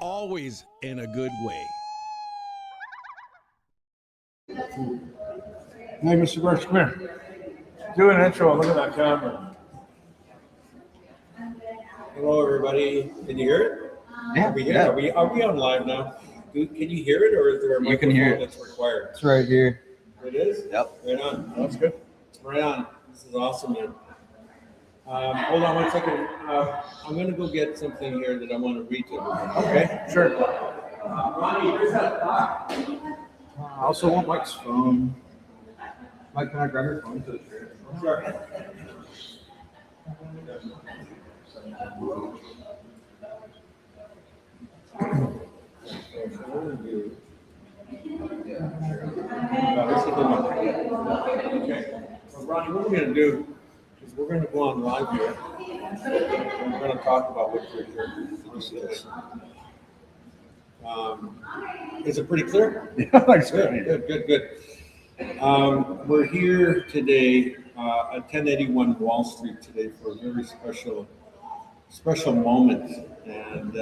always in a good way. Hey, Mr. Burch, come here. Do an intro. Look at that camera. Hello, everybody. Can you hear it? Yeah, Are we here? yeah. Are we on live now? Can you hear it, or is there a You can hear microphone it. that's required? It's right here. It is? Yep. Right on. That's good. Right on. This is awesome, man. Hold on one second. I'm going to go get something here that I want to read to everybody. Okay, sure. Ronnie, where's that doc? I also want Mike's phone. Mike, can I grab your phone to the chair? Sure. Okay. So Ronnie, what we're going to do is we're going to go on live here. And we're going to talk about what we're here. Is it pretty clear? Yeah, thanks. Good. We're here today at 1081 Wall Street today for a very special moment. And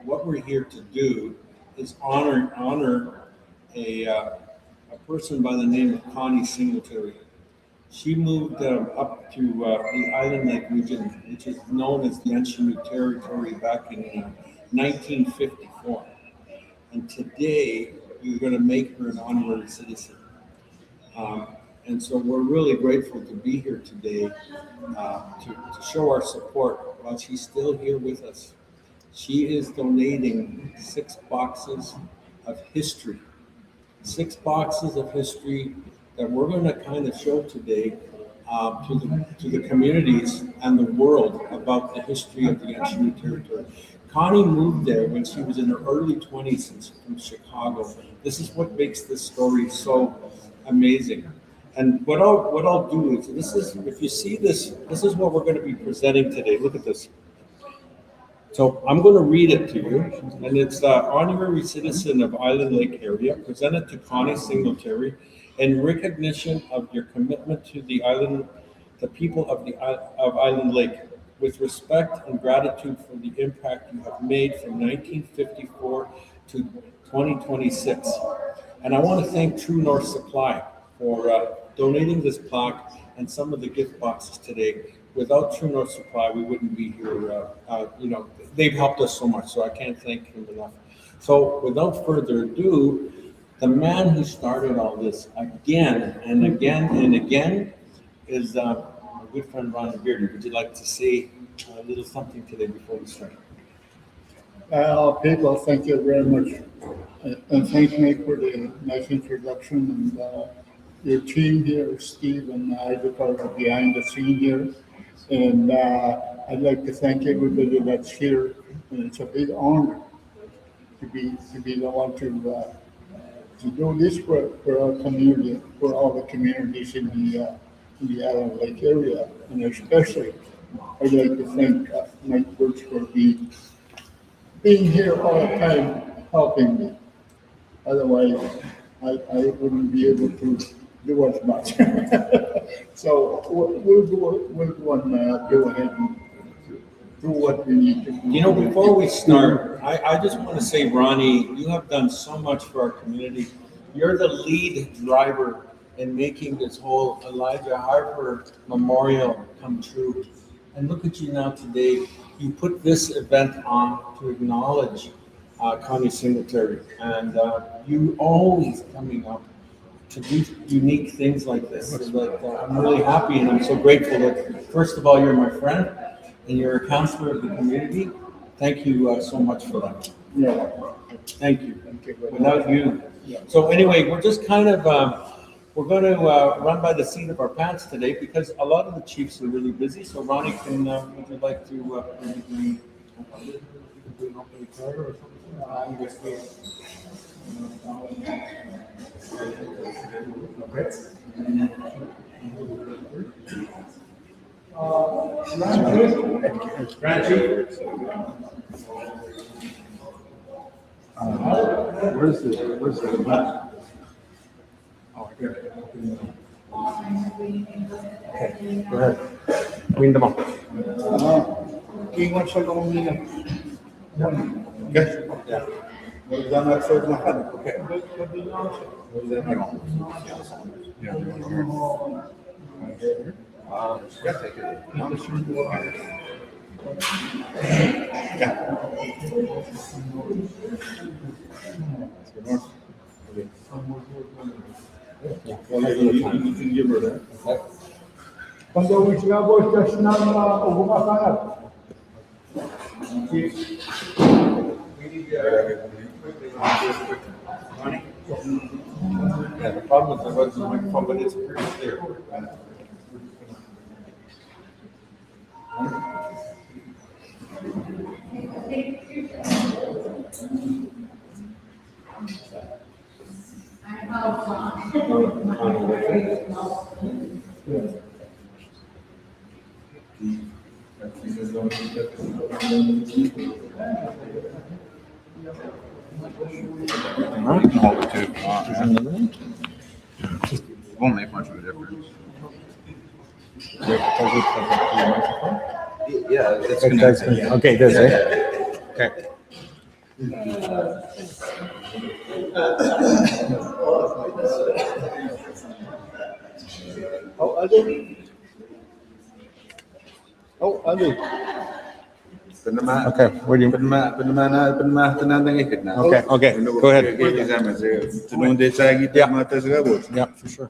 what we're here to do is honor a person by the name of Connie Singletary. She moved up to the Island Lake region, which is known as the Unchinook Territory, back in 1954. And today, we're going to make her an honorary citizen. And so we're really grateful to be here today to show our support while she's still here with us. She is donating 6 boxes of history. 6 boxes of history that we're going to kind of show today to the communities and the world about the history of the Unchinook Territory. Connie moved there when she was in her early 20s from Chicago. This is what makes this story so amazing. And what I'll do is, if you see this is what we're going to be presenting today. Look at this. So I'm going to read it to you, and it's honorary citizen of Island Lake area, presented to Connie Singletary in recognition of your commitment to the people of Island Lake, with respect and gratitude for the impact you have made from 1954 to 2026. And I want to thank True North Supply for donating this plaque and some of the gift boxes today. Without True North Supply, we wouldn't be here. They've helped us so much, so I can't thank them enough. So without further ado, the man who started all this again and again and again is my good friend Ronnie Beardy. Would you like to say a little something today before we start? People, thank you very much. And thank me for the nice introduction. And your team here, Steve and I, the part of behind the scene here. And I'd like to thank everybody that's here. And it's a big honor to be the one to do this work for our community, for all the communities in the Island Lake area. And especially, I'd like to thank Mike Birch for being here all the time, helping me. Otherwise, I wouldn't be able to do as much. So we'll go ahead and do what we need to do. Before we start, I just want to say, Ronnie, you have done so much for our community. You're the lead driver in making this whole Elijah Harper Memorial come true. And look at you now today. You put this event on to acknowledge Connie Singletary. And you always coming up to do unique things like this. So that, I'm really happy, and I'm so grateful that, first of all, you're my friend and you're a counselor of the community. Thank you so much for that. Yeah. Thank you. Without you. So anyway, we're just kind of, we're going to run by the seat of our pants today because a lot of the chiefs are really busy. So Ronnie, would you like to maybe do an opening prayer or something? Where's the Oh, I got it. Okay, go ahead. Clean them up. He wants to go in Okay. Yeah. What is that not so much? Okay. What is that like? Yeah, you want to hear? Yeah, take it. You can give her that. Quando chegava a estacionar alguma parada. Yeah, the problem with the microphone, but it's pretty clear. I can hold it too. It won't make much of a difference. Yeah, it's connected. Okay, that's it. Okay. Oh, Ali. Oh, Ali. Okay, where do you? Okay, okay, go ahead. Yeah, for sure.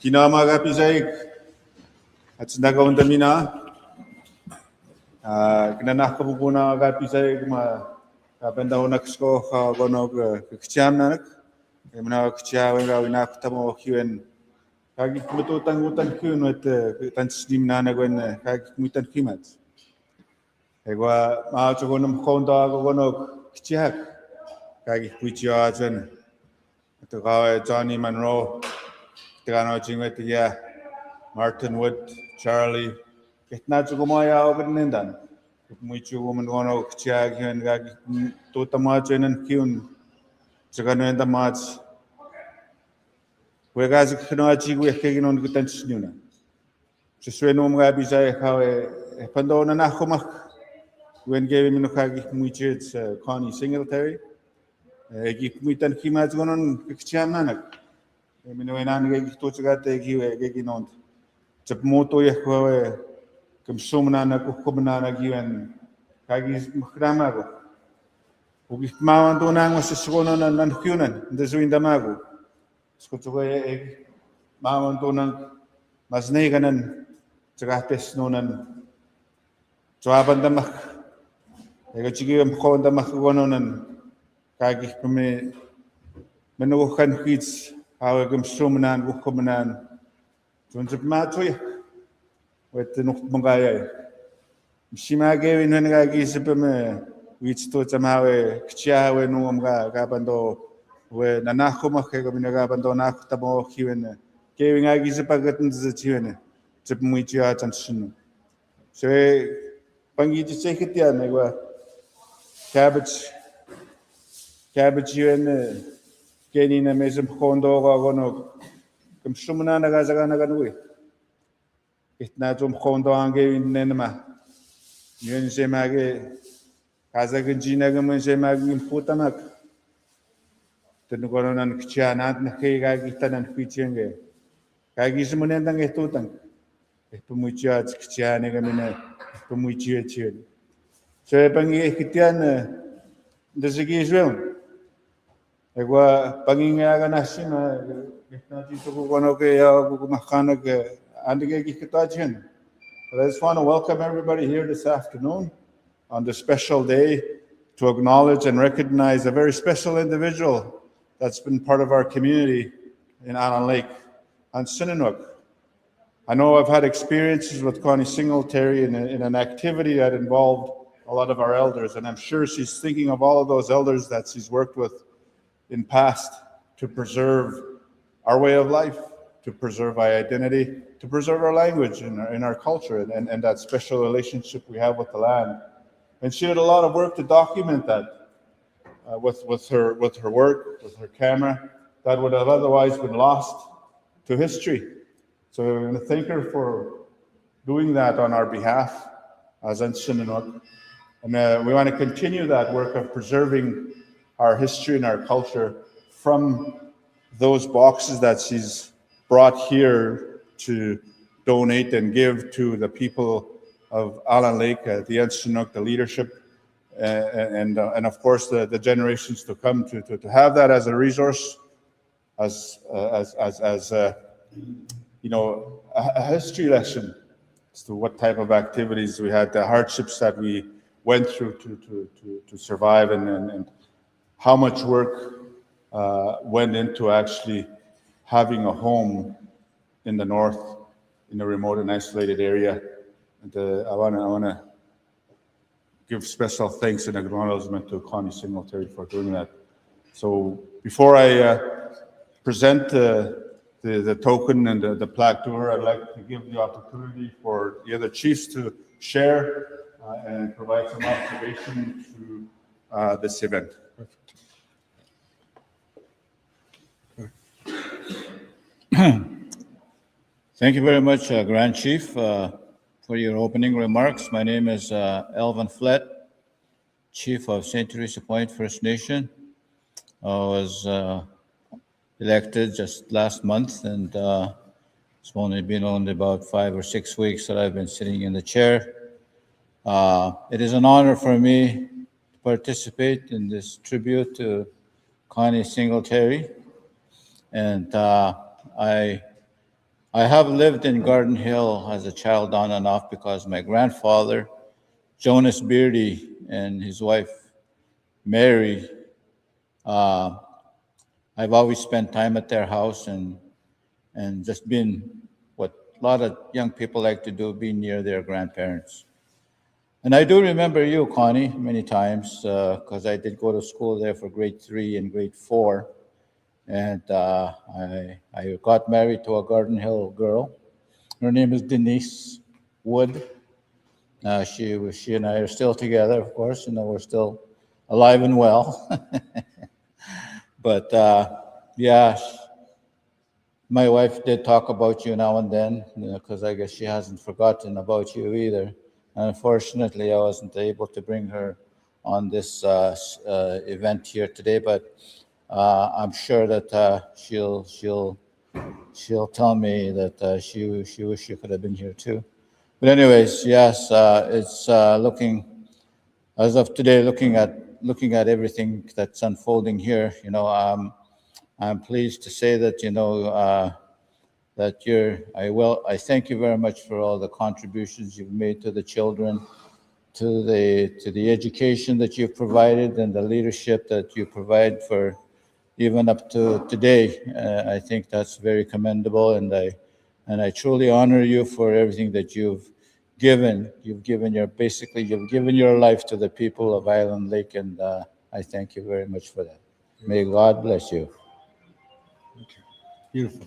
Kinama Gapizaik. At Nagawang Damina. Kinanak ko po na Gapizaik kapenda ko naksko gonog kcham nanak. Emna kchawen rawina kutamo kiwen. Kagi kumututan utan kiwen at tansnim nanagwen kagi kumutan kimat. Egwa maachogonam konda gonog kchak. Kagi kuchiachen. Ito kawe Johnny Monroe. Tigano chingwet Martin Wood, Charlie. Kitna chugumaya ogadnindan. Muichu woman gono kchag yun gagi tutamacho and kyun. Chagano and the match. Wegazi kinoachi wekaginon gutanchuna. Chiswenum gabizai how a pandona nahomak. When gave him Nukagi Muichi, it's Connie Singletary. Gikmutan Kimaz gonon kchamanak. Minuenang Tochagate Ginon. Chapmoto Yahweh, Kamsumana, Kukumana given Kagis Mukramago. Ugimawantonang was a swonon and Hunan, the Zuindamago. Skutaway Mawantonang Masnegan and Chagates nonan Joabandamak. I got you give him Hondamak and Kagi Kume Menukan Hits, how Kamsumanan, Wukumanan. Junjub matui with the Nukmagaya. Shimage in Hengagi Sipame, which to Tamawe, Kcha, when Numga, Gabando, where Nanakuma Kegabando Nakatamo, Kiwen, giving Agizipagatans the Chine, Chipmuichiat and Shin. So, Pangi to take it there, they were cabbage, and getting a mesum hondo or Come Shumana Gazaganaganui. It not Hondo Ange in Nenema. Yun Semage Kazagajinagam and Semag in Putamak. The Nugoran and Kchanat and Hegagitan and Pichenge. Kagismunandang etutan. Pumuchats Kchanagamin, Pumuchi. So Pangi Kitian, the Zigizwell. Egwa Panginga Nashima. I just want to welcome everybody here this afternoon on this special day to acknowledge and recognize a very special individual that's been part of our community in Annan Lake, on Sinanuk. I know I've had experiences with Connie Singletary in an activity that involved a lot of our elders, and I'm sure she's thinking of all of those elders that she's worked with in past to preserve our way of life, to preserve our identity, to preserve our language in our culture and that special relationship we have with the land. And she did a lot of work to document that with her work, with her camera, that would have otherwise been lost to history. So we're going to thank her for doing that on our behalf as Anshinanuk. And we want to continue that work of preserving our history and our culture from those boxes that she's brought here to donate and give to the people of Allen Lake, the Chinook, the leadership, and of course the generations to come, to have that as a resource, as a history lesson as to what type of activities we had, the hardships that we went through to survive, and how much work went into actually having a home in the north, in a remote and isolated area. And I want to give special thanks and acknowledgement to Connie Singletary for doing that. So before I present the token and the plaque to her, I'd like to give the opportunity for the other chiefs to share and provide some observation to this event. Thank you very much, Grand Chief, for your opening remarks. My name is Elvin Flett, Chief of St. Teresa Point First Nation. I was elected just last month, and it's only been about 5 or 6 weeks that I've been sitting in the chair. It is an honor for me to participate in this tribute to Connie Singletary, and I have lived in Garden Hill as a child on and off because my grandfather, Jonas Beardy, and his wife, Mary, I've always spent time at their house and just been what a lot of young people like to do, be near their grandparents. And I do remember you, Connie, many times, because I did go to school there for grade 3 and grade 4. And I got married to a Garden Hill girl. Her name is Denise Wood. She and I are still together, of course. We're still alive and well. But yeah, my wife did talk about you now and then, because I guess she hasn't forgotten about you either. Unfortunately, I wasn't able to bring her on this event here today, but I'm sure that she'll tell me that she wish she could have been here too. But anyways, yes, it's looking as of today, looking at everything that's unfolding here. I'm pleased to say that that I thank you very much for all the contributions you've made to the children, to the education that you've provided, and the leadership that you provide for even up to today. I think that's very commendable, and I truly honor you for everything that you've given. You've given your life to the people of Island Lake, and I thank you very much for that. May God bless you. Beautiful.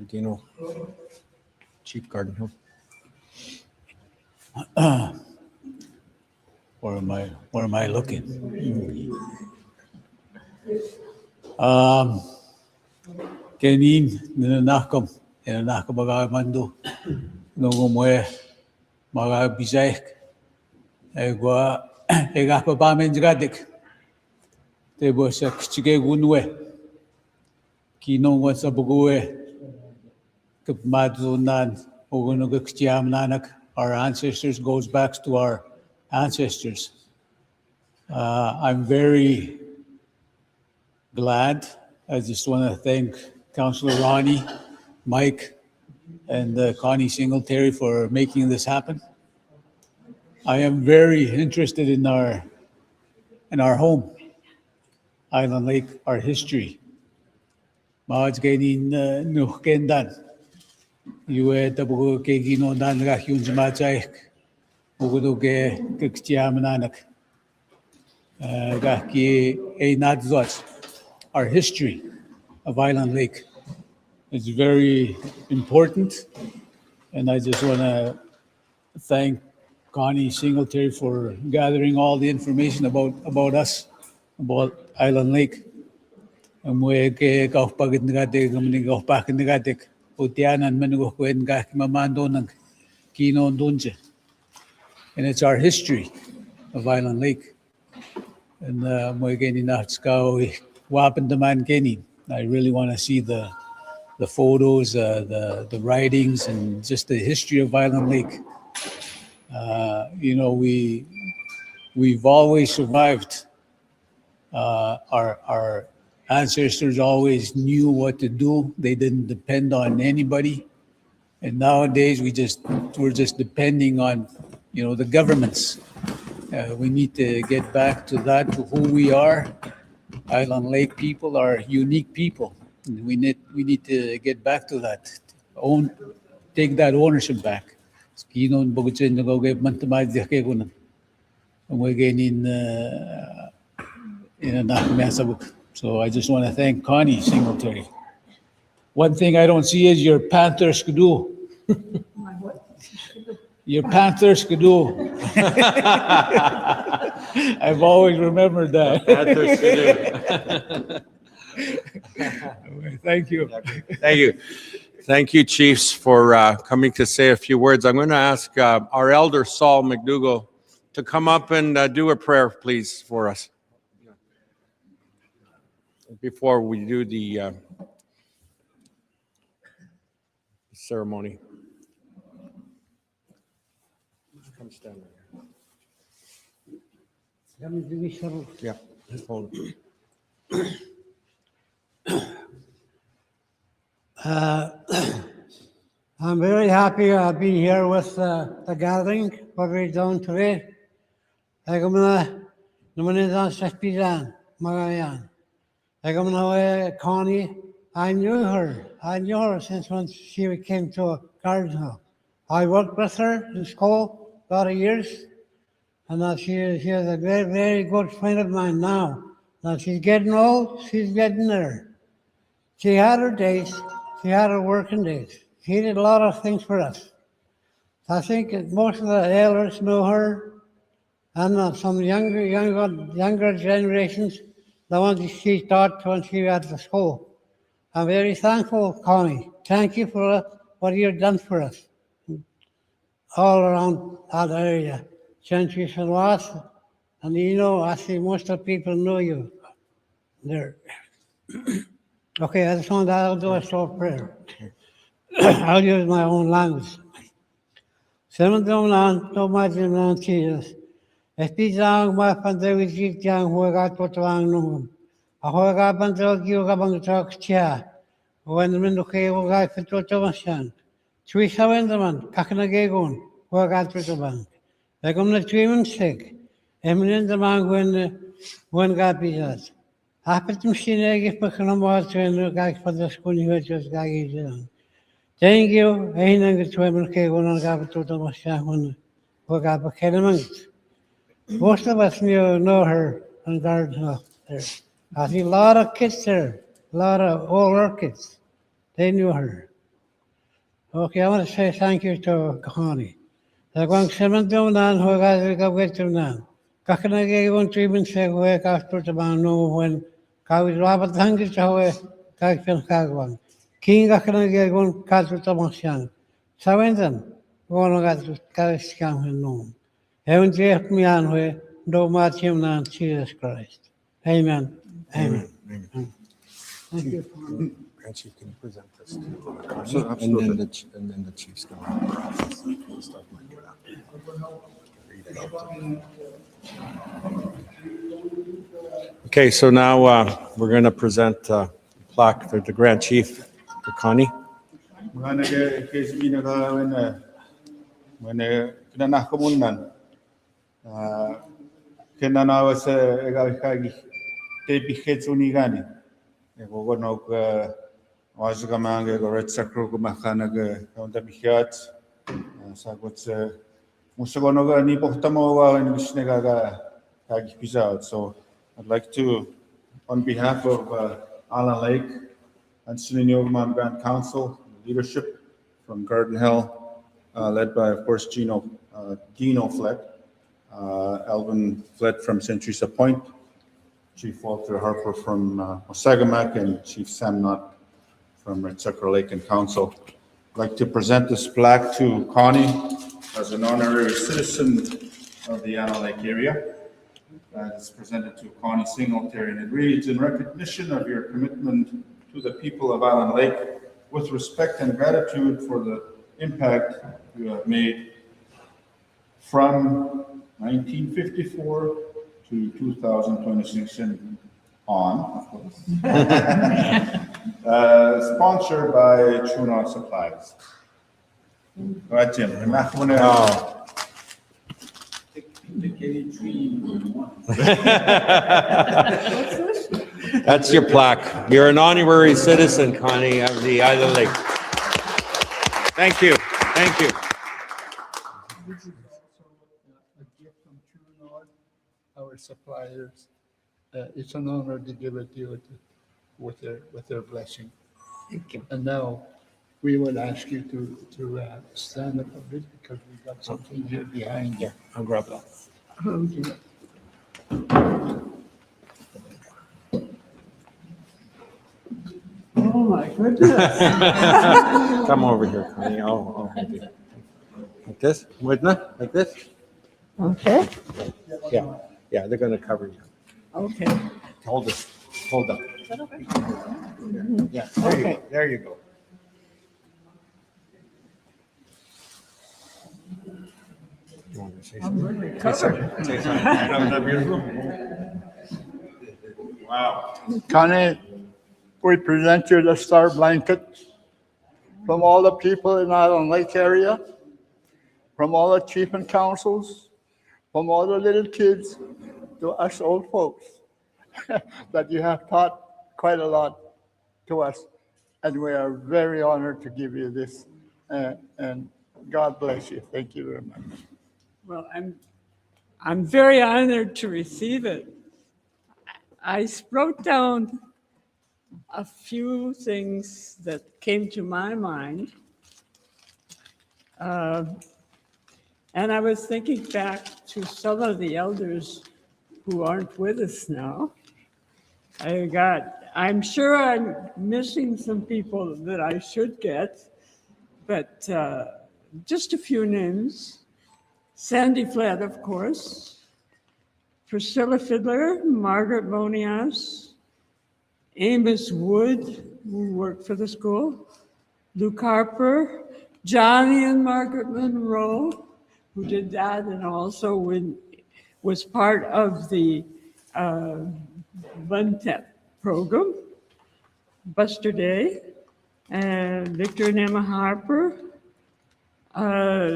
Dino, Chief Garden Hill. Where am I looking? Kenin ninanakam agamandu nungumwe maga bisaik egwa egapa bamen jgadik te bosa kchige gunwe kinong wa sabugue kapmadzunan ogunuga kchiam nanak. Our ancestors goes back to our ancestors. I'm very glad. I just want to thank Councillor Ronnie, Mike, and Connie Singletary for making this happen. I am very interested in our home, Island Lake, our history. Maaj gainin nuhkendan. Yue tabu ke gino dan ga hyun jmachaik. Ugudu ke kiktiamananak. Ga ki einadzot. Our history of Island Lake is very important, and I just want to thank Connie Singletary for gathering all the information about us, about Island Lake. And we ke kaupagid negatik, gamni kaupakid negatik, utianan menugo kuen ga mamando ng kino dunje. and it's our history of Island Lake. And mo gani nakatskaw wapan daman gani. I really want to see the photos, the writings, and just the history of Island Lake. You know, we've always survived. Our ancestors always knew what to do. They didn't depend on anybody. And nowadays we're just depending on, you know, the governments. We need to get back to that, to who we are. Island Lake people are unique people. We need to get back to that. Take that ownership back. Kinon bugutsin na go get mantamad jake kunan. We're getting in a nakmasabuk. So I just want to thank Connie Singletary. One thing I don't see is your Panther skidoo. Your Panther skidoo. I've always remembered that. Thank you. Thank you. Thank you, chiefs, for coming to say a few words. I'm going to ask our elder, Saul McDougall, to come up and do a prayer, please, for us. Before we do the ceremony. Come stand there. Yeah, hold it. I'm very happy I've been here with the gathering, what we've done today. Connie, I knew her since when she came to Garden Hill. I worked with her in school a lot of years, and she is a very, very good friend of mine now. Now she's getting old, she's getting there. She had her days, she had her working days. She did a lot of things for us. I think that most of the elders know her, and some younger generations, the ones she taught when she was at the school. I'm very thankful, Connie. Thank you for what you've done for us all around that area. Centuries and lost, and you know, I see most of the people know you there. Okay, I just want to do a short prayer. I'll use my own language. Seven Domnan, Tomajan, Jesus. Espizang, my Pandavik, Jang, who got to Lang, a Hoga Bandog, you got talk chair. When the Minduke will guide for Tomashan. Three Savendaman, Kakanagagon, who got to the bank. They come the treatment sick. Eminent the man when God be us. Happened to see negative Pakanam to and guy for the school you just guy. Thank you. Ain't a good women came on Gab to the Mashan who got a Kenamans. Most of us know her and guard her there. I see a lot of kids there, a lot of older kids. They knew her. Okay, I want to say thank you to Connie. The going seven down who got with them now. Kakanagi won't even say where after the man know when Kawi Robert Hangis away, Kakan Kagwan. King Kakanagi won't cut with the Moshan. Savendan, one got to carry scam and known. Heaven left me on where no match him now, Jesus Christ. Amen. Amen. Thank you. Grand Chief, can you present this to Connie? And then the chief's going to process the stuff might get out. Read it out. Okay, so now we're going to present a plaque to the Grand Chief, to Connie. When kinana kumunan, kinana was a kagi tepi hetsunigani. Ego no was gamanga or red sacro mahanaga on the bihat. Sagots Musagonoga Nipotamoa and Vishnagaga Kagi Pizza. So I'd like to, on behalf of Island Lake and Sunini Grand Council, leadership from Garden Hill, led by, of course, Dino Flett, Alvin Flett from Centuries Point, Chief Walter Harper from Osagamak, and Chief Sam Knott from Red Sucker Lake and Council. I'd like to present this plaque to Connie as an honorary citizen of the Anna Lake area. It's presented to Connie Singletary, and it reads, in recognition of your commitment to the people of Island Lake, with respect and gratitude for the impact you have made from 1954 to 2026 and on, of course. Sponsored by Chuna Supplies. Go ahead, Tim. Oh. That's your plaque. You're an honorary citizen, Connie, of the Island Lake. Thank you. Thank you. This is also a gift from True North, our suppliers. It's an honor to give it to you with their blessing. Thank you. And now we will ask you to stand up a bit because we've got something here behind you. I'll grab that. Okay. Oh, my goodness. Come over here, Connie. I'll hold you. Like this? Like this? Okay, Yeah, they're gonna cover you. okay. Hold this. Hold up. Yeah, there you go. There you go. You want to say I'm something? really covered. Say something. Isn't that beautiful? Wow. Connie, we present you the star blanket from all the people in Island Lake area, from all the chief and councils, from all the little kids to us old folks, that you have taught quite a lot to us. And we are very honored to give you this. And God bless you. Thank you very much. Well, I'm very honored to receive it. I wrote down a few things that came to my mind. And I was thinking back to some of the elders who aren't with us now. I'm sure I'm missing some people that I should get, but just a few names. Sandy Flett, of course, Priscilla Fiddler, Margaret Monias, Amos Wood, who worked for the school, Luke Harper, Johnny and Margaret Monroe, who did that and also was part of the Buntep program, Buster Day, and Victor and Emma Harper,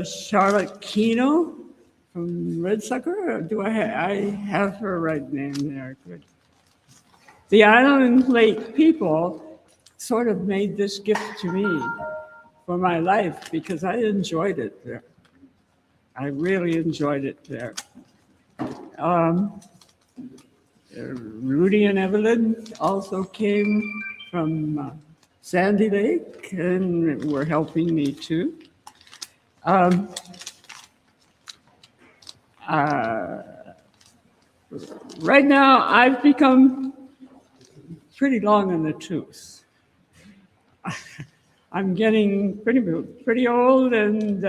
Charlotte Keno from Red Sucker. Do I have her right name there? Good. The Island Lake people sort of made this gift to me for my life because I enjoyed it there. I really enjoyed it there. Rudy and Evelyn also came from Sandy Lake and were helping me too. Right now, I've become pretty long in the tooth. I'm getting pretty old, and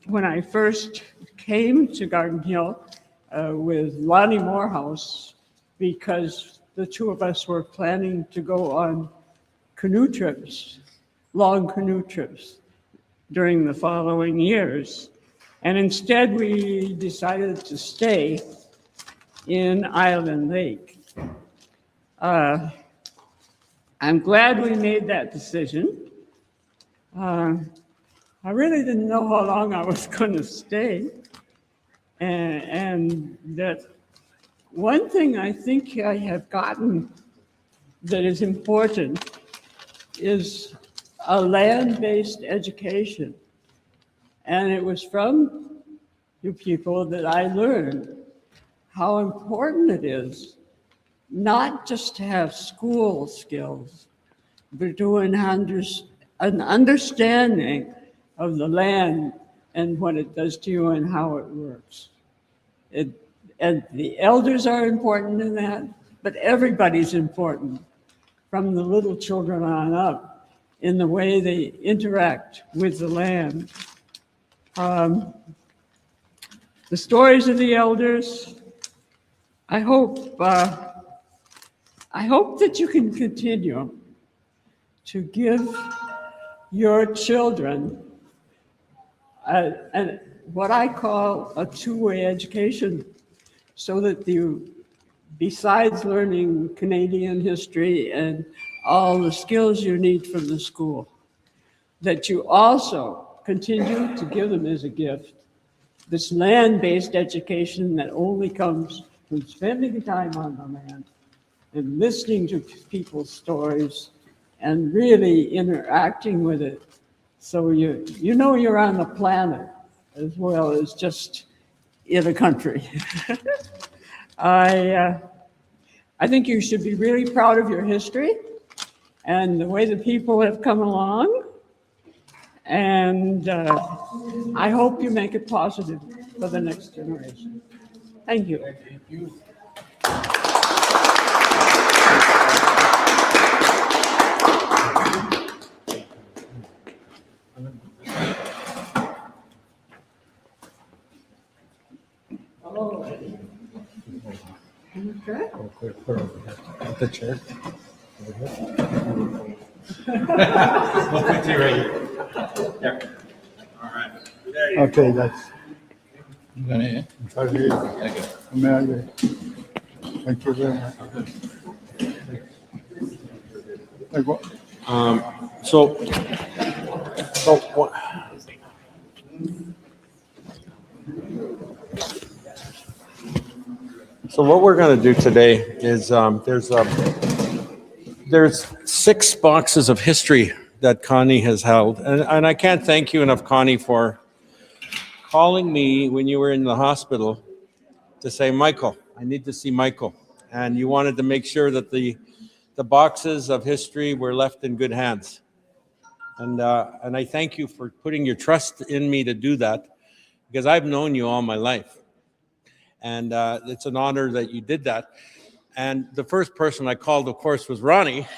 when I first came to Garden Hill with Lonnie Morehouse, because the two of us were planning to go on canoe trips, long canoe trips during the following years. And instead, we decided to stay in Island Lake. I'm glad we made that decision. I really didn't know how long I was going to stay. And that one thing I think I have gotten that is important is a land-based education. And it was from you people that I learned how important it is not just to have school skills, but to an understanding of the land and what it does to you and how it works. And the elders are important in that, but everybody's important, from the little children on up, in the way they interact with the land. the stories of the elders. I hope that you can continue to give your children what I call a two-way education, so that you, besides learning Canadian history and all the skills you need from the school, that you also continue to give them as a gift this land-based education that only comes from spending time on the land and listening to people's stories and really interacting with it. So you know you're on the planet as well as just in a country. I think you should be really proud of your history and the way the people have come along. And I hope you make it positive for the next generation. Thank you. Thank you. Okay. Oh, clear over here. At the chair. Over here. We'll put you right here. Yeah. All right. There you go. Okay, that's. Okay. Thank you very much. Like what? So what? So what we're going to do today is there's 6 boxes of history that Connie has held, and I can't thank you enough, Connie, for calling me when you were in the hospital to say, Michael, I need to see Michael, and you wanted to make sure that the boxes of history were left in good hands, and I thank you for putting your trust in me to do that, because I've known you all my life. And it's an honor that you did that. And the first person I called, of course, was Ronnie,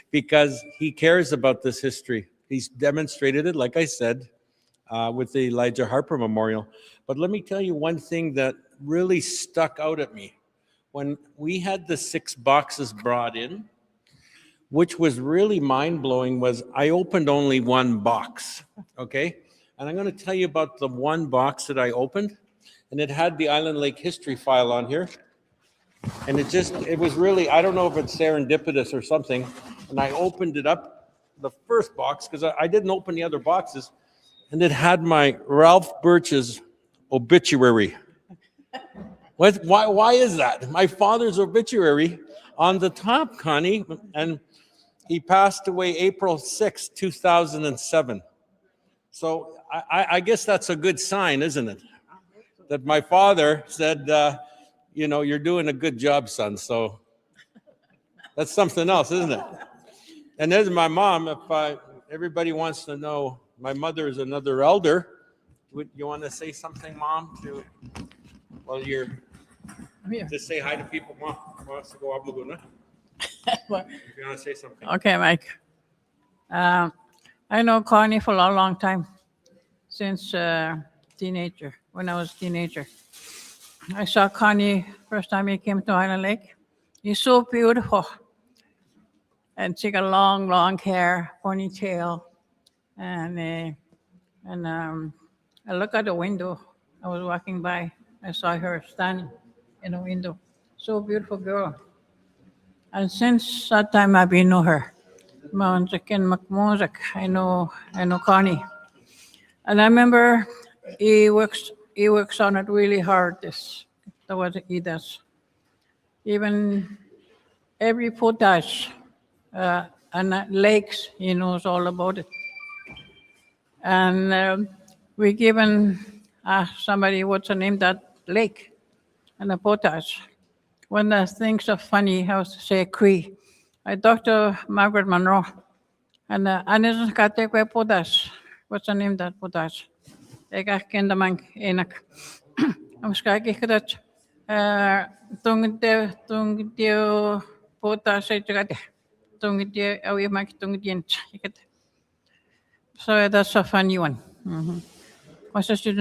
because he cares about this history. He's demonstrated it, like I said, with the Elijah Harper Memorial. But let me tell you one thing that really stuck out at me. When we had the 6 boxes brought in, which was really mind-blowing, was I opened only one box, okay? And I'm going to tell you about the one box that I opened. And it had the Island Lake history file on here. And it was really, I don't know if it's serendipitous or something. And I opened it up, the first box, because I didn't open the other boxes. And it had my Ralph Birch's obituary. Why is that? My father's obituary on the top, Connie. And he passed away April 6, 2007. So I guess that's a good sign, isn't it? That my father said, you're doing a good job, son. So that's something else, isn't it? And there's my mom. If everybody wants to know, my mother is another elder. You want to say something, Mom? You're just say hi to people. Mom wants to go up Laguna. If you want to say something. Okay, Mike. I know Connie for a long time, since teenager. When I was a teenager, I saw Connie first time he came to Island Lake. He's so beautiful, and she got long, long hair, ponytail, and I look at the window. I was walking by. I saw her standing in the window. So beautiful girl. And since that time, I've been know her. I know Connie, and I remember he works on it really hard. That's what he does. Even every potash and lakes, he knows all about it. And we given somebody what's the name that lake and the potash. When the things are funny, I was to say Cree. I talked to Margaret Monroe, and Anis Kate potash. What's the name that potash? Ik herken de man enak. Misschien kijk ik dat toen de potas uit de toen de oude maak toen de so that's a funny one. Massachusetts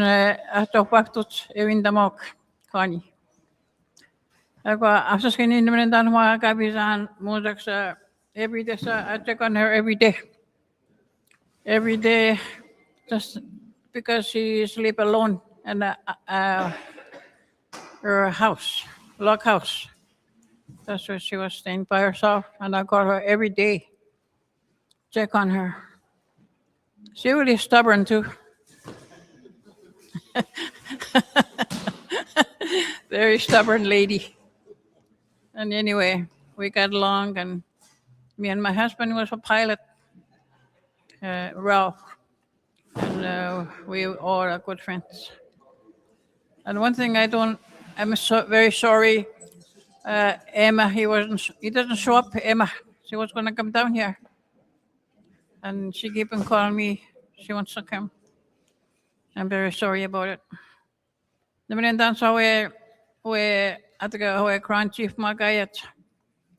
at opaktot evindamok Connie. Ako after skin in the dan mga kabisan mudak sa every day sa I check on her every day. Every day just because she sleep alone in her house, log house. That's where she was staying by herself, and I call her every day, check on her. She really stubborn too. Very stubborn lady. And anyway, we got along, and me and my husband was a pilot, Ralph, and we all are good friends. And one thing I'm very sorry, Emma, he doesn't show up, Emma. She was going to come down here. And she keep on calling me. She wants to come. I'm very sorry about it. Naman dan sa we ataga we Crown Chief magayat.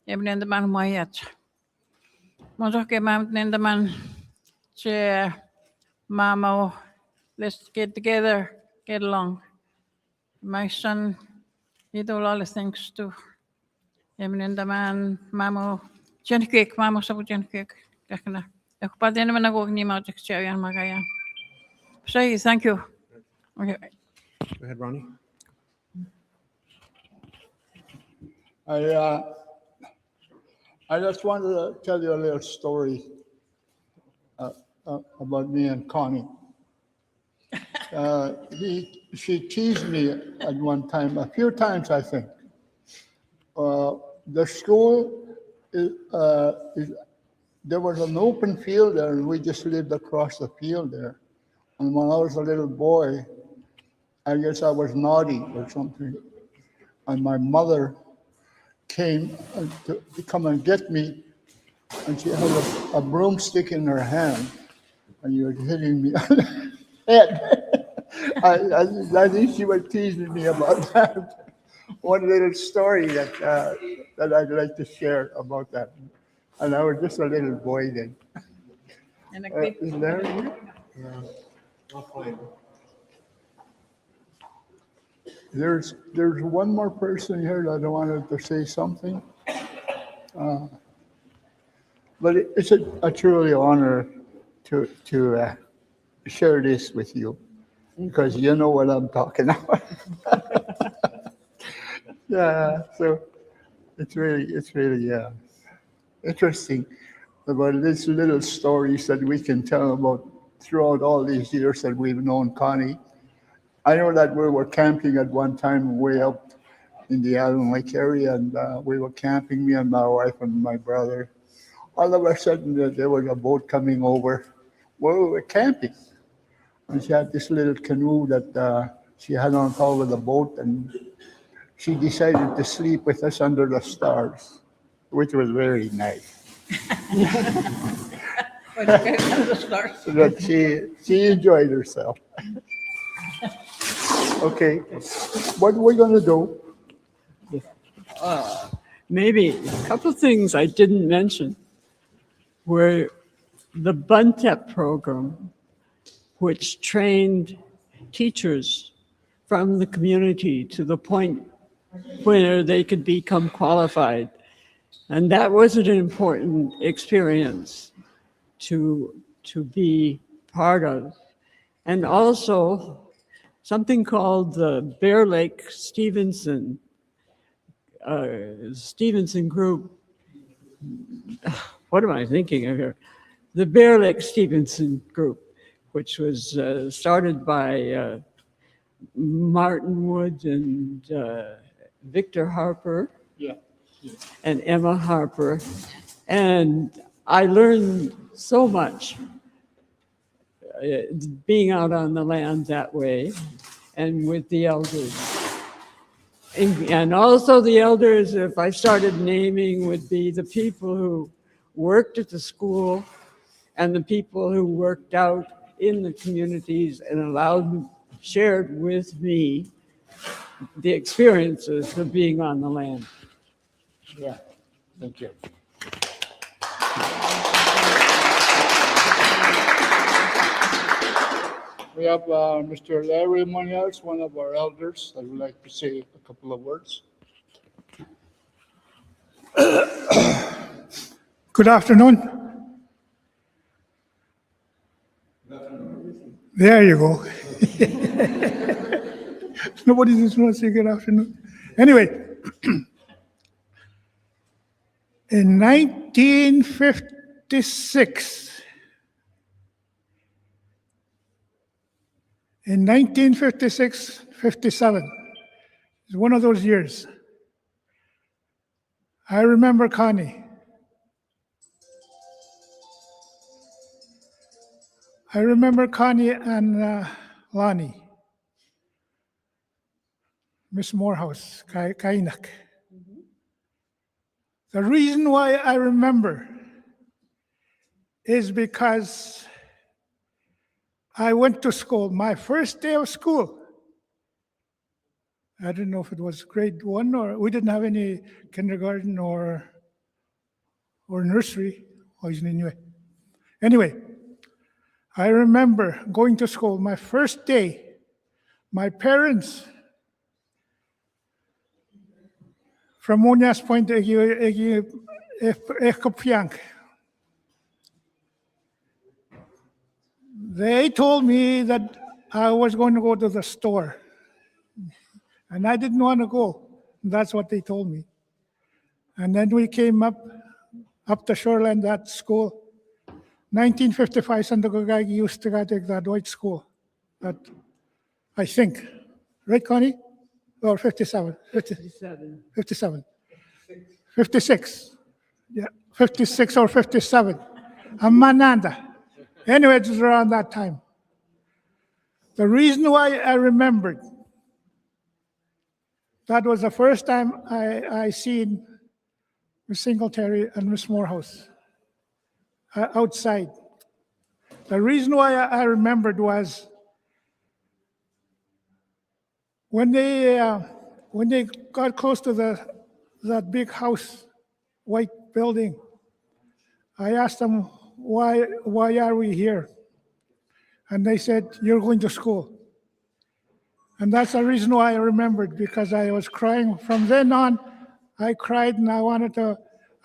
Eben the man mayat. Monso ke mam the man che mama, let's get together, get along. My son, he do all the things too. Eben the man mama jenkik mama sabu jenkik. Kakna. Ako pa din naman ako ni mga chief magaya. Say thank you. Okay. Go ahead, Ronnie. I just wanted to tell you a little story about me and Connie. She teased me at one time, a few times, I think. The school, there was an open field there, and we just lived across the field there. And when I was a little boy, I guess I was naughty or something, and my mother came to come and get me, and she had a broomstick in her hand, and she was hitting me on the head. I think she was teasing me about that. One little story that I'd like to share about that. And I was just a little boy then. Is there? Yeah, I'll find. There's one more person here that I wanted to say something. But it's a truly honor to share this with you, because you know what I'm talking about. Yeah, so it's really interesting about these little stories that we can tell about throughout all these years that we've known Connie. I know that we were camping at one time way up in the Allen Lake area, and we were camping, me and my wife and my brother. All of a sudden, there was a boat coming over. Well, we were camping, and she had this little canoe that she had on top of the boat, and she decided to sleep with us under the stars, which was very nice. But she enjoyed herself. Okay, what are we going to do? Maybe a couple of things I didn't mention were the BUNTEP program, which trained teachers from the community to the point where they could become qualified. And that was an important experience to be part of. And also something called the Bear Lake Stevenson group. What am I thinking of here? The Bear Lake Stevenson group, which was started by Martin Wood and Victor Harper. Yeah. And Emma Harper. And I learned so much being out on the land that way and with the elders. And also the elders, if I started naming, would be the people who worked at the school and the people who worked out in the communities and shared with me the experiences of being on the land. Yeah, thank you. We have Mr. Larry Munoz, one of our elders, that would like to say a couple of words. Good afternoon. There you go. Nobody just wants to say good afternoon. Anyway, in 1956, in 1956, 57, it's one of those years. I remember Connie. I remember Connie and Lonnie, Miss Morehouse, Kainak. The reason why I remember is because I went to school, my first day of school. I don't know if it was grade 1 or we didn't have any kindergarten or nursery. Anyway, I remember going to school, my first day, my parents from Munyas Point, they told me that I was going to go to the store. And I didn't want to go. That's what they told me. And then we came up the shoreline, that school. 1955, Sandagagagi used to go to that white school. That, I think. Right, Connie? Or 57? 57. 57. 56. Yeah, 56 or 57. Amananda. Anyway, it was around that time. The reason why I remembered, that was the first time I seen Miss Singletary and Miss Morehouse outside. The reason why I remembered was when they got close to that big house, white building. I asked them, why are we here? And they said, you're going to school. And that's the reason why I remembered, because I was crying. From then on, I cried and I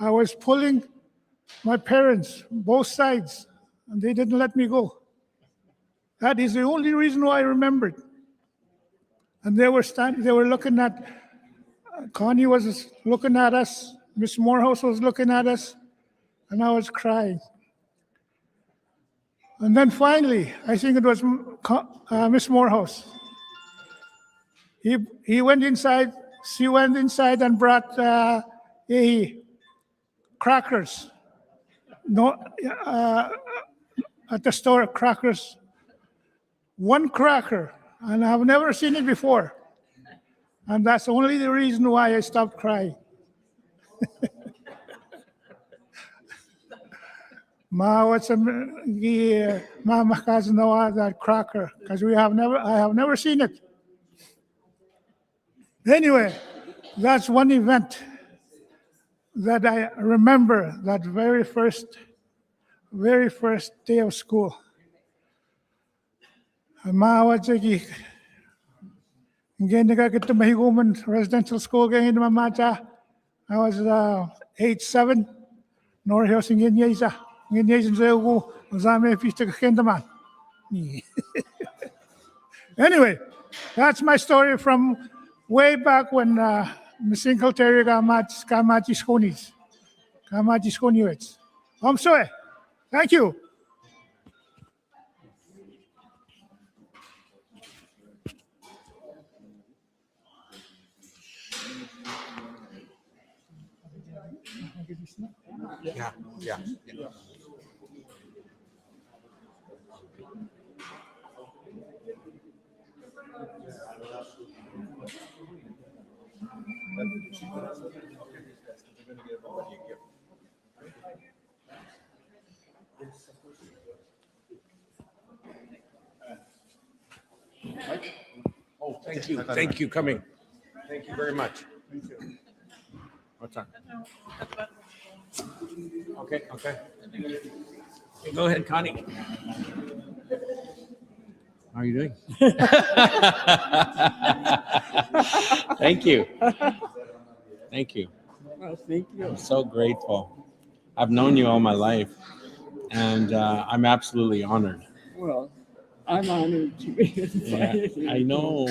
was pulling my parents, both sides, and they didn't let me go. That is the only reason why I remembered. And they were looking at, Connie was looking at us, Miss Morehouse was looking at us, and I was crying. And then finally, I think it was Miss Morehouse. He went inside, she went inside and brought crackers. No, at the store, crackers. One cracker, and I've never seen it before. And that's only the reason why I stopped crying. Ma, what's a Mama Kazanawa, that cracker, because I have never seen it. Anyway, that's one event that I remember, that very first day of school. Ma, what's a Mahiguman residential school in Mamata. I was 8-7. Nor he was in Yeza. Anyway, that's my story from way back when Miss Singletary Kamachi Skoniwitz. I'm sorry. Thank you. Yeah. Oh, thank you. Thank you coming. Thank you very much. Thank you. What's up? Okay. Okay, go ahead, Connie. How are you doing? Thank you. Thank you. Well, thank you. I'm so grateful. I've known you all my life, and I'm absolutely honored. Well, I'm honored to be Yeah, invited. I know,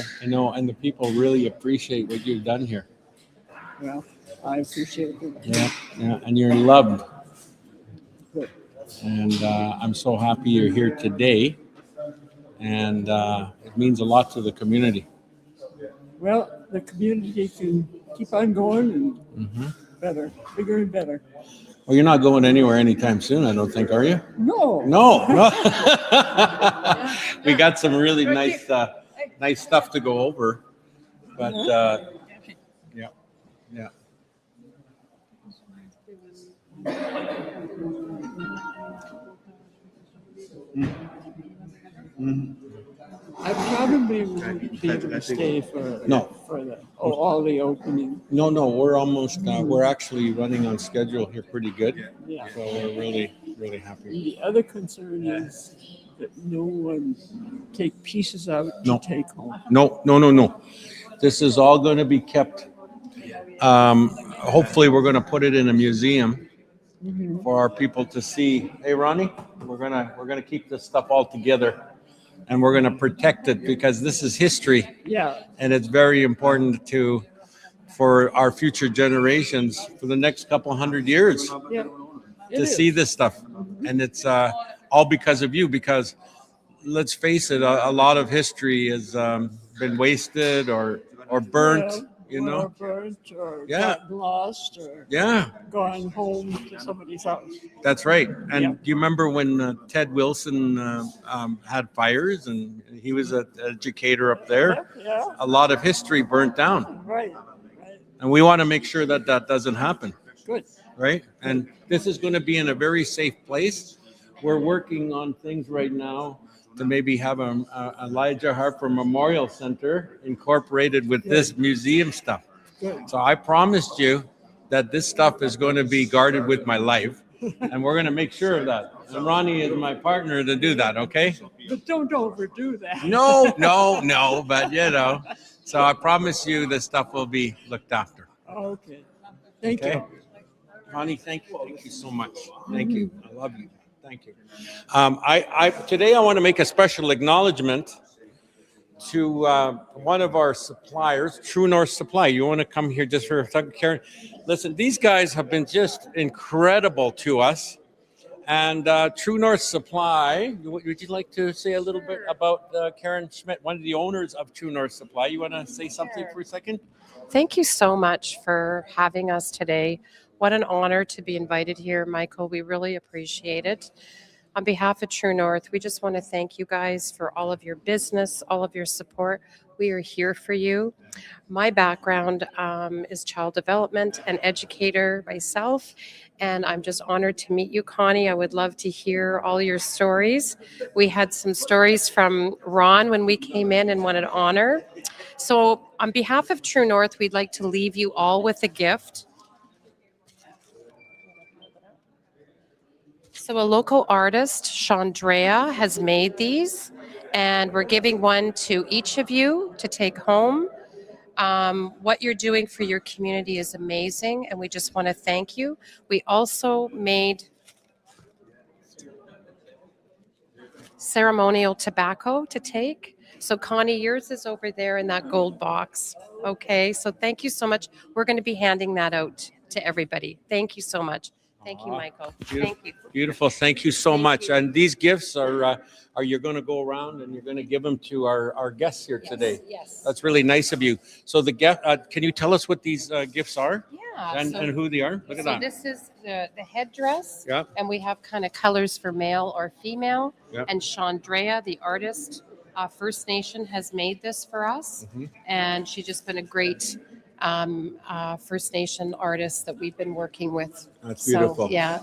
and the people really appreciate what you've done here. Well, I appreciate it. Yeah, and you're loved, Good. and I'm so happy you're here today, and it means a lot to the community. Well, the community can keep on going and better, bigger and better. Well, you're not going anywhere anytime soon, I don't think, are you? No. No. We got some really nice stuff to go over, but yeah. I probably won't be able to stay for No. all the opening. No, we're almost. We're actually running on schedule here, pretty good. Yeah. So we're really, really happy. The other concern is that no one take pieces out No. to take home. No. This is all going to be kept. Hopefully, we're going to put it in a museum for our people to see. Hey, Ronnie, we're gonna keep this stuff all together, and we're gonna protect it because this is history. Yeah. And it's very important for our future generations for the next couple hundred years Yeah. to see this stuff. And it's all because of you, because let's face it, a lot of history has been wasted or burnt, Or burnt or Yeah. gotten lost or Yeah, gone home to somebody's house. that's right. And Yeah. do you remember when Ted Wilson had fires and he was an educator up there? Yeah. A lot of history burnt down. Right. And we want to make sure that doesn't happen, Good. right? And this is going to be in a very safe place. We're working on things right now to maybe have a Elijah Harper Memorial Center incorporated with this museum stuff. Good. So I promised you that this stuff is going to be guarded with my life, and we're going to make sure of that. And Ronnie is my partner to do that, okay? But don't overdo that. No, but so I promise you this stuff will be looked after. Okay. Thank Okay. you. Ronnie, thank you so much. Thank you. I love you. Thank you. Today I want to make a special acknowledgement to one of our suppliers, True North Supply. You want to come here just for a second, Karen? Listen, these guys have been just incredible to us. And True North Supply, would you like to say a little bit about Karen Schmidt, one of the owners of True North Supply? You want to say something for a second? Thank you so much for having us today. What an honor to be invited here, Michael. We really appreciate it. On behalf of True North, we just want to thank you guys for all of your business, all of your support. We are here for you. My background is child development and educator myself, and I'm just honored to meet you, Connie. I would love to hear all your stories. We had some stories from Ron when we came in, and what an honor. So on behalf of True North, we'd like to leave you all with a gift. So a local artist, Chandrea, has made these, and we're giving one to each of you to take home. What you're doing for your community is amazing, and we just want to thank you. We also made ceremonial tobacco to take. So Connie, yours is over there in that gold box. Okay, so thank you so much. We're going to be handing that out to everybody. Thank you so much. Thank you, Michael. Thank you. Beautiful. Thank you so much. And these gifts are you're going to go around and you're going to give them to our guests here today. Yes. That's really nice of you. So the gift, can you tell us what these gifts are Yeah. and who they are? Look at So that. this is the headdress. Yeah. And we have kind of colors for male or female. Yeah. And Chandrea, the artist, First Nation, has made this for us. And she's just been a great First Nation artist that we've been working with. That's beautiful. So, yeah.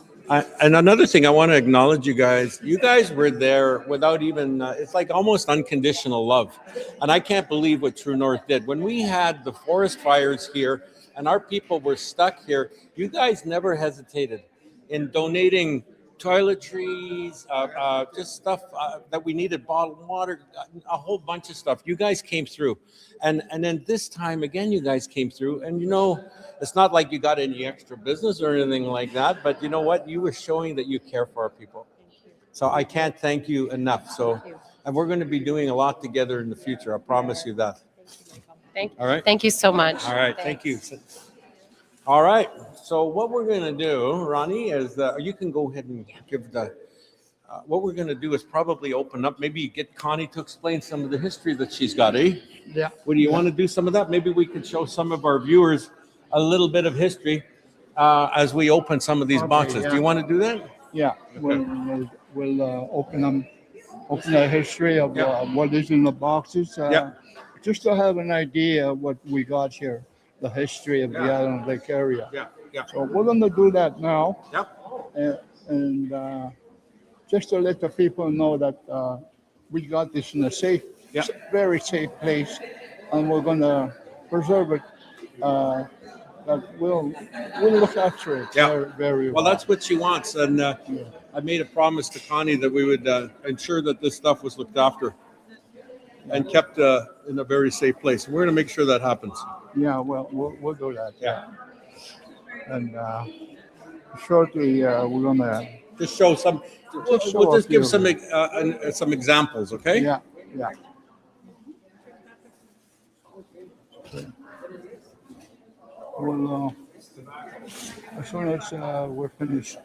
And another thing, I want to acknowledge you guys. You guys were there without even, it's like almost unconditional love. And I can't believe what True North did. When we had the forest fires here and our people were stuck here, you guys never hesitated in donating toiletries, just stuff that we needed, bottled water, a whole bunch of stuff. You guys came through. And then this time again, you guys came through. And, it's not like you got any extra business or anything like that. But you know what? You were showing that you care for our people. So I can't thank you enough. So, and we're going to be doing a lot together in the future. I promise you that. All right. Thank you so much. All right. Thank you. All right. So what we're going to do, Ronnie, is you can go ahead and give the. What we're going to do is probably open up. Maybe get Connie to explain some of the history that she's got, eh? Yeah. Would you want to do some of that? Maybe we could show some of our viewers a little bit of history as we open some of these boxes. yeah. Do you want to do that? Yeah, we'll open the history of what is in the boxes. Just to have an idea of what we got here, the history of the Island Lake area. Yeah. So we're going to do that now. Yep. And just to let the people know that we got this in a safe, very safe place, and we're going to preserve it. But we'll look after it very well. Well, that's what she wants, and I made a promise to Connie that we would ensure that this stuff was looked after and kept in a very safe place. We're going to make sure that happens. Yeah, well, we'll do that. Yeah. And shortly, we're going to just show some. We'll just give some examples, okay? Yeah. Well, as soon as we're finished,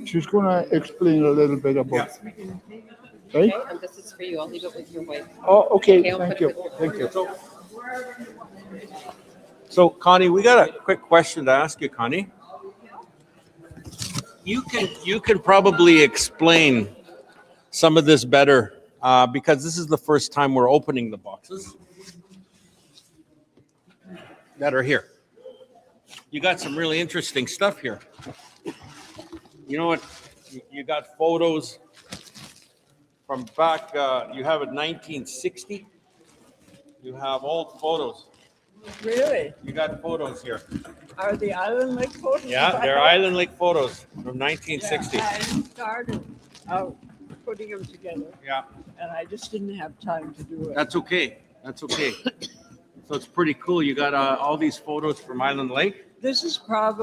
she's going to explain a little bit about. Okay, and this is for you. I'll leave it with your wife. Oh, okay. Okay, I'll Thank put you. it with Thank you. So, Connie, we got a quick question to ask you, Connie. You can probably explain some of this better because this is the first time we're opening the boxes that are here. You got some really interesting stuff here. You know what? You got photos from back. You have it 1960. You have old photos. Really? You got photos here. Are the Island Lake photos? Yeah, they're Island Lake photos from 1960. Yeah, I started out putting them together. Yeah. And I just didn't have time to do it. That's okay. That's okay. So it's pretty cool. You got all these photos from Island Lake. This part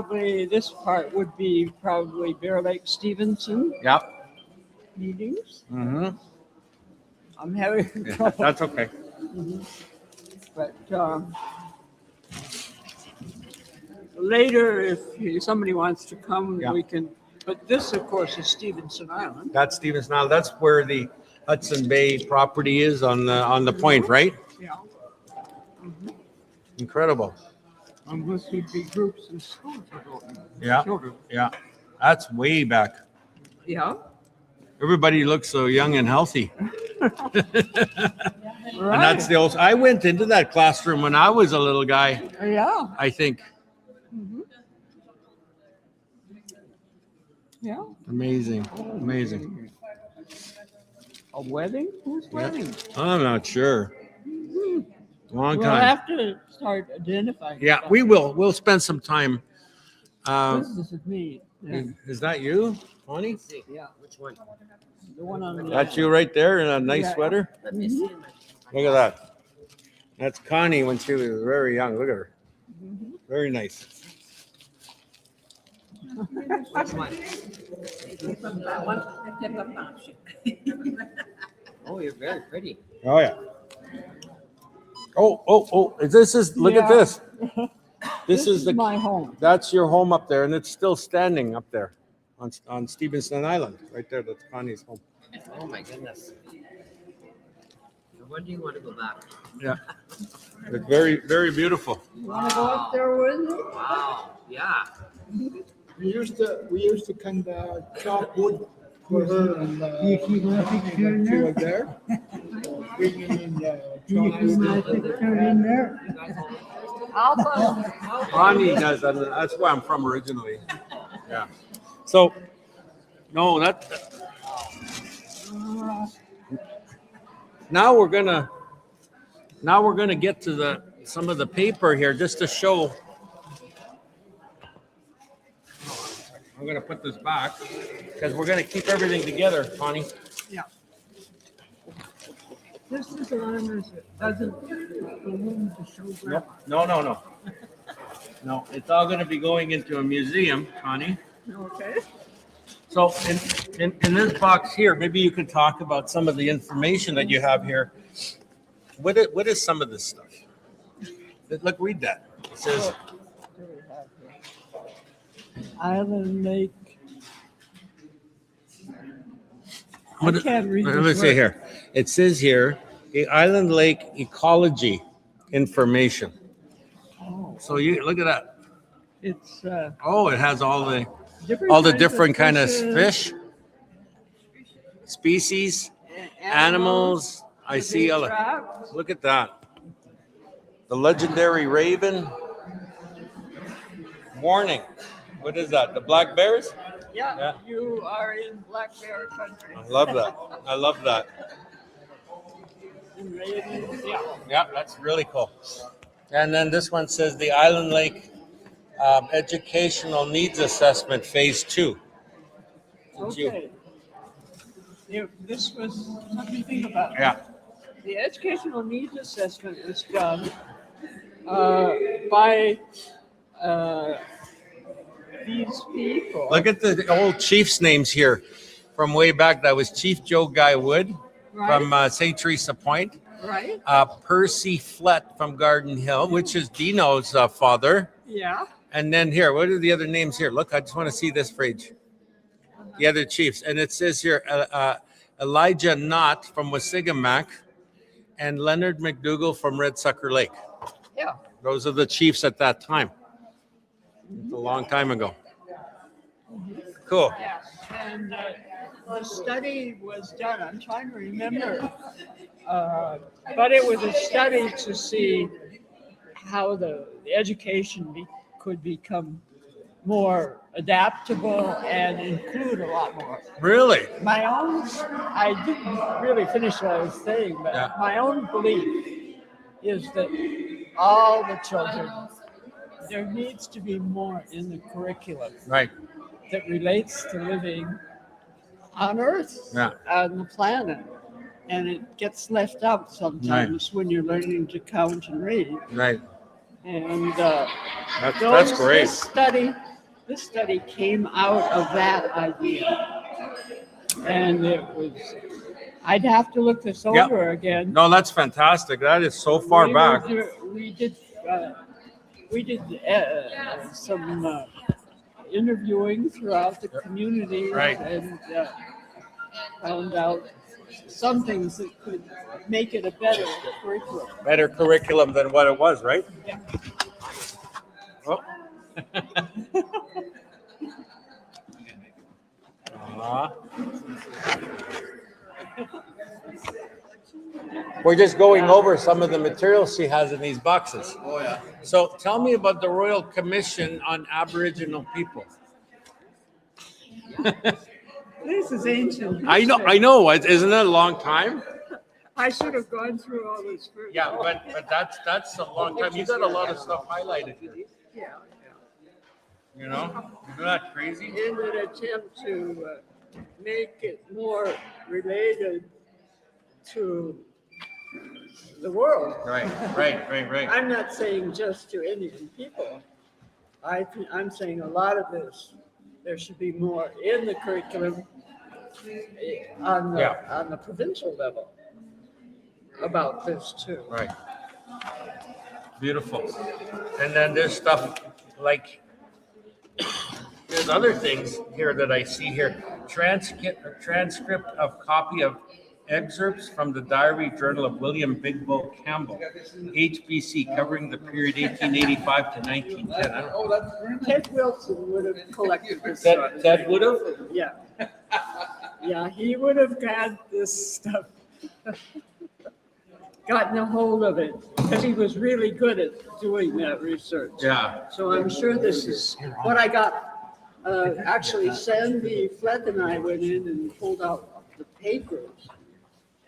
would be probably Bear Lake Stevenson Yep. meetings. Mm-hmm. I'm having trouble. That's okay. But later, if somebody wants to come, we can. But this, of course, is Stevenson Island. That's Stevenson Island. That's where the Hudson Bay property is on the point, right? Yeah. Mm-hmm. Incredible. And this would be groups and schools. Yeah. Children. Yeah. That's way back. Yeah. Everybody looks so young and healthy. Right. And that's the old. I went into that classroom when I was a little guy. Yeah. I think. Mm-hmm. Yeah. Amazing. Amazing. A wedding? Whose wedding? I'm not sure. Long We'll time. have to start identifying. Yeah, stuff. we will. We'll spend some time. This is me. Yeah. Is that you, Connie? Yeah. Which one? The one on the That's you right there in a nice Yeah. sweater. Let me see. Look at that. That's Connie when she was very young. Look at her. Very nice. Oh, you're very pretty. Oh yeah. Oh! This is look at Yeah. this. This is my home. That's your home up there, and it's still standing up there on Stevenson Island, right there. That's Connie's home. Oh my goodness. When do you want to go back? Yeah. It's very, very beautiful. You want to go up there with me? Wow. Yeah. We used to kind of chop wood for her, and she was there. Bringing in there. Connie does that. That's where I'm from originally. Yeah. So, no, now we're gonna get to some of the paper here just to show. I'm gonna put this back because we're gonna keep everything together, Connie. Yeah. This is honors that doesn't belong to show grandma. No. No, it's all gonna be going into a museum, Connie. Okay. So in this box here, maybe you could talk about some of the information that you have here. What is some of this stuff? Look, read that. It says Island Lake. I What- can't read Let me this see word. here. It says here, the Island Lake ecology information. Oh, So you look at that. it's Oh, it has all the kinds of different kind of fishes, fish, species, a- animals. I the see. big traps. Look at that. The legendary raven. Warning. What is that? The black bears? Yeah, Yeah. you are in Black Bear country. I love that. I love that. And ravens, yeah. Yeah, that's really cool. And then this one says the Island Lake Educational Needs Assessment Phase 2. Okay. This was something to think about. Yeah. The educational needs assessment was done by these people. Look at the old chief's names here from way back. That was Chief Joe Guy Wood from St. Teresa Point. Right? Percy Flett from Garden Hill, which is Dino's father. Yeah. And then here, what are the other names here? Look, I just want to see this phrase. The other chiefs. And it says here, Elijah Knott from Wasigamack and Leonard McDougall from Red Sucker Lake. Yeah. Those are the chiefs at that time. It's a long time ago. Cool. Yeah. And the study was done. I'm trying to remember. But it was a study to see how the education could become more adaptable and include a lot more. Really? I didn't really finish what I was saying, but Yeah. my own belief is that all the children, there needs to be more in the curriculum Right. that relates to living on Earth, Yeah. on the planet. And it gets left out sometimes when you're learning to count and read. Right. And That's great. This study came out of that idea. And it was, I'd have to look this Yep. over again. No, that's fantastic. That is so far back. We did some interviewing throughout the community. Right. And found out some things that could make it a better curriculum. Better curriculum than what it was, right? Yeah. Oh. We're just going over some of the materials she has in these boxes. Oh, yeah. So tell me about the Royal Commission on Aboriginal People. This is ancient. I know. Isn't it a long time? I should have gone through all this first. Yeah, but that's a long time. You got a lot of stuff highlighted here. Yeah. You know, isn't that crazy? In an attempt to make it more related to the world. Right. I'm not saying just to Indian people. I'm saying a lot of this, there should be more in the curriculum on the provincial level about this too. Right. Beautiful. And then there's stuff like, there's other things here that I see here. Transcript of copy of excerpts from the diary journal of William Big Bull Campbell, HBC, covering the period 1885 to 1910. I don't know. Ted Wilson would have collected this. Ted would have? Yeah. Yeah, he would have had this stuff, gotten a hold of it, because he was really good at doing that research. Yeah. So I'm sure this is what I got. Actually, Sandy Flett and I went in and pulled out the papers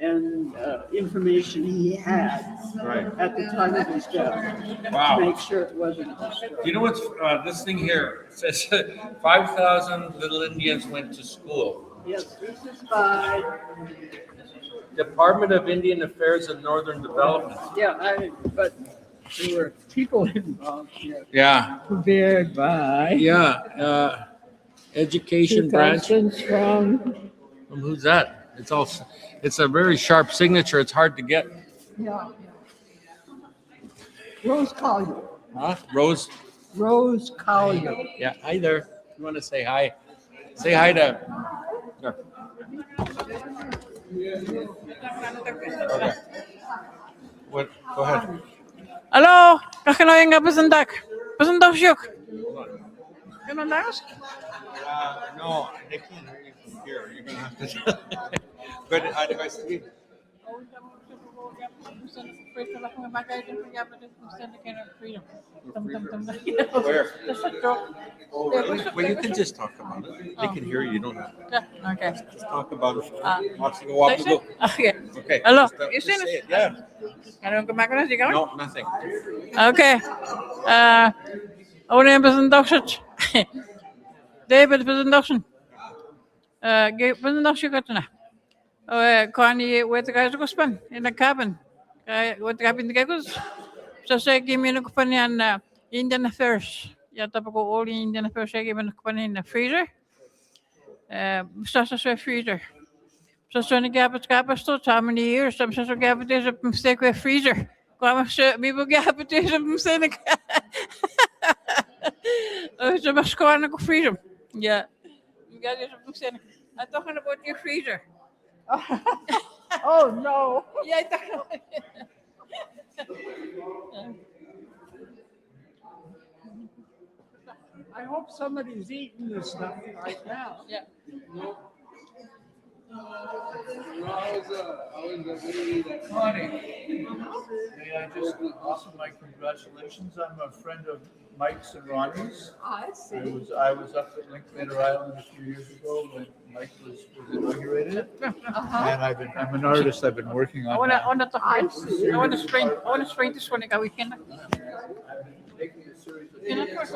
and information he had Right. at the time of his death Wow. to make sure it wasn't destroyed. Do you know what's this thing here says 5,000 little Indians went to school. Yes, this is by, Department of Indian Affairs and Northern Development. but there were people involved here. Yeah. Prepared by. Yeah. Education branch. From. Who's that? It's a very sharp signature. It's hard to get. Yeah. Rose Collier. Huh? Rose. Rose Collier. Yeah. Hi there. You want to say hi? Say hi to. Here. Okay. What? Go ahead. Hallo, dag genoeg op zijn dak. Op zijn dak zoek. Kunnen we daar? No, they can't hear you from here. You're gonna have to. But I see. Where? Well, you can just talk about it. They can hear you. You don't have to. Okay. Just talk about it. Walk. Okay. Okay. Hallo, Just, is just dit say het? it. Yeah. Kan je ook maken als ik No, nothing. Okay. Only presentation. David presentation. Presentation got na. Can you wait the guys to go spend in the cabin? What cabin the guys? So say give me a company on Indian Affairs. Yeah, tapos ko all Indian Affairs say give me a company in the freezer. So freezer. So I gap still how many years? I'm so gap it is a mistake with freezer. Kwam we will gap it is a mistake. So maar scoren ik freezer. Yeah. You guys is a mistake. I'm talking about your freezer. Oh, no. Yeah, I thought. I hope somebody's eating this stuff right now. Yeah. Connie, may I just offer my congratulations? I'm a friend of Mike's and Ronnie's. I see. I was up at Linklater Island a few years ago when Mike was inaugurated. And I'm an artist. I've been working on that. I want to spring this one a weekend. Making a series of paintings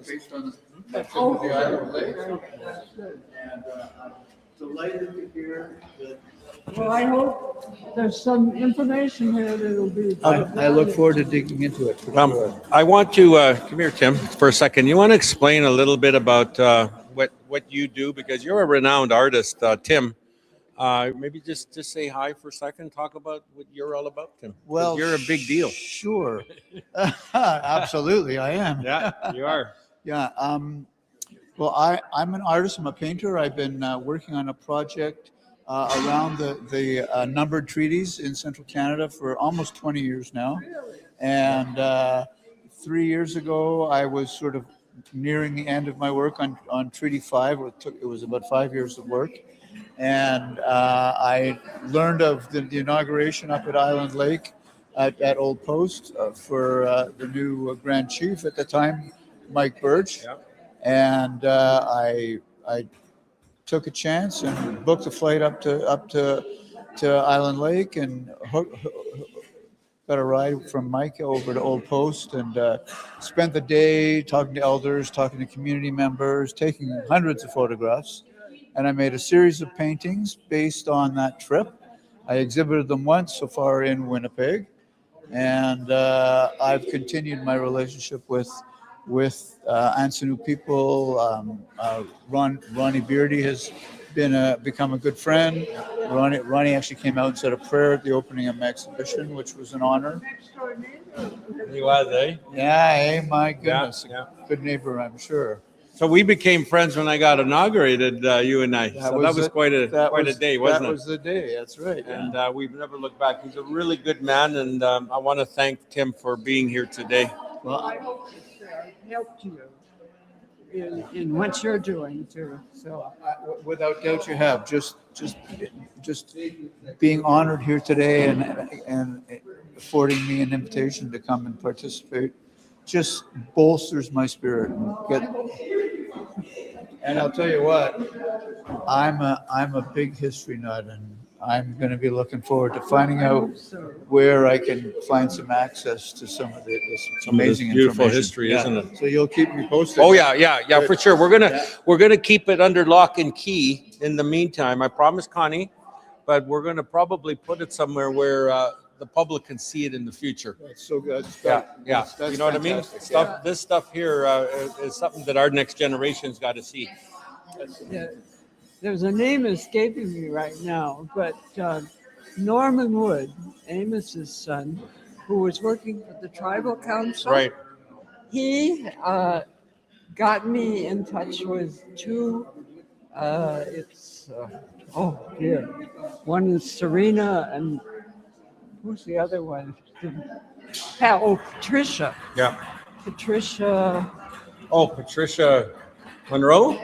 based on the of the island lakes. And I'm delighted to hear that. Well, I hope there's some information here that'll be. I look forward to digging into it. I want to come here, Tim, for a second. You want to explain a little bit about what you do, because you're a renowned artist, Tim. Maybe just say hi for a second. Talk about what you're all about, Tim. 'Cause Well, you're a big deal. Sure. Absolutely, I am. Yeah, you are. Yeah. Well, I'm an artist. I'm a painter. I've been working on a project around the numbered treaties in central Canada for almost 20 years now. And 3 years ago, I was sort of nearing the end of my work on Treaty 5. It was about 5 years of work. And I learned of the inauguration up at Island Lake at Old Post for the new Grand Chief at the time, Mike Birch. Yep. And I took a chance and booked a flight up to Island Lake and got a ride from Mike over to Old Post and spent the day talking to elders, talking to community members, taking hundreds of photographs. And I made a series of paintings based on that trip. I exhibited them once so far in Winnipeg. And I've continued my relationship with Ansinou people. Ronnie Beardy has become a good friend. Ronnie actually came out and said a prayer at the opening of my exhibition, which was an honor. He was, eh? Yeah, hey, my goodness. Yeah. Good neighbor, I'm sure. So we became friends when I got inaugurated, you and I. That was quite a day, wasn't it? That was the day, that's right. And we've never looked back. He's a really good man, and I want to thank Tim for being here today. Well, I hope it helped you in what you're doing too. So without doubt, you have just being honored here today and affording me an invitation to come and participate just bolsters my spirit. And I'll tell you what, I'm a big history nut, I'm going to be looking forward to finding out where I can find some access to some of this Some of this amazing beautiful information. history, Yeah. isn't it? So you'll keep me posted. Oh yeah, for sure. We're gonna keep it under lock and key in the meantime. I promise, Connie, but we're gonna probably put it somewhere where the public can see it in the future. That's so good. Yeah. That's You know what I mean? fantastic. This stuff here is something that our next generation's got to see. Yeah. There's a name escaping me right now, but Norman Wood, Amos's son, who was working for the tribal council. Right. He got me in touch with two. Oh dear, one is Serena, and who's the other one? Patricia. Yeah. Patricia. Oh, Patricia Monroe?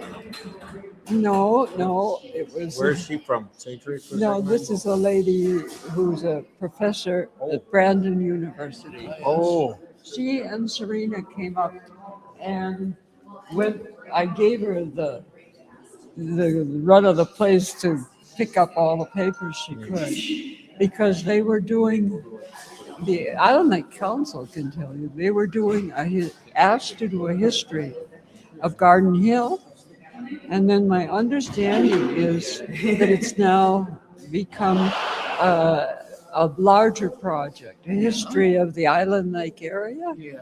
No, it was. Where's she from? St. Teresa? No, this is a lady who's a professor at Brandon University. Oh. She and Serena came up, and when I gave her the run of the place to pick up all the papers she could, because they were doing, the Island Lake Council can tell you, they were doing asked to do a history of Garden Hill. And then my understanding is that it's now become a larger project, a history of the Island Lake area. Yeah.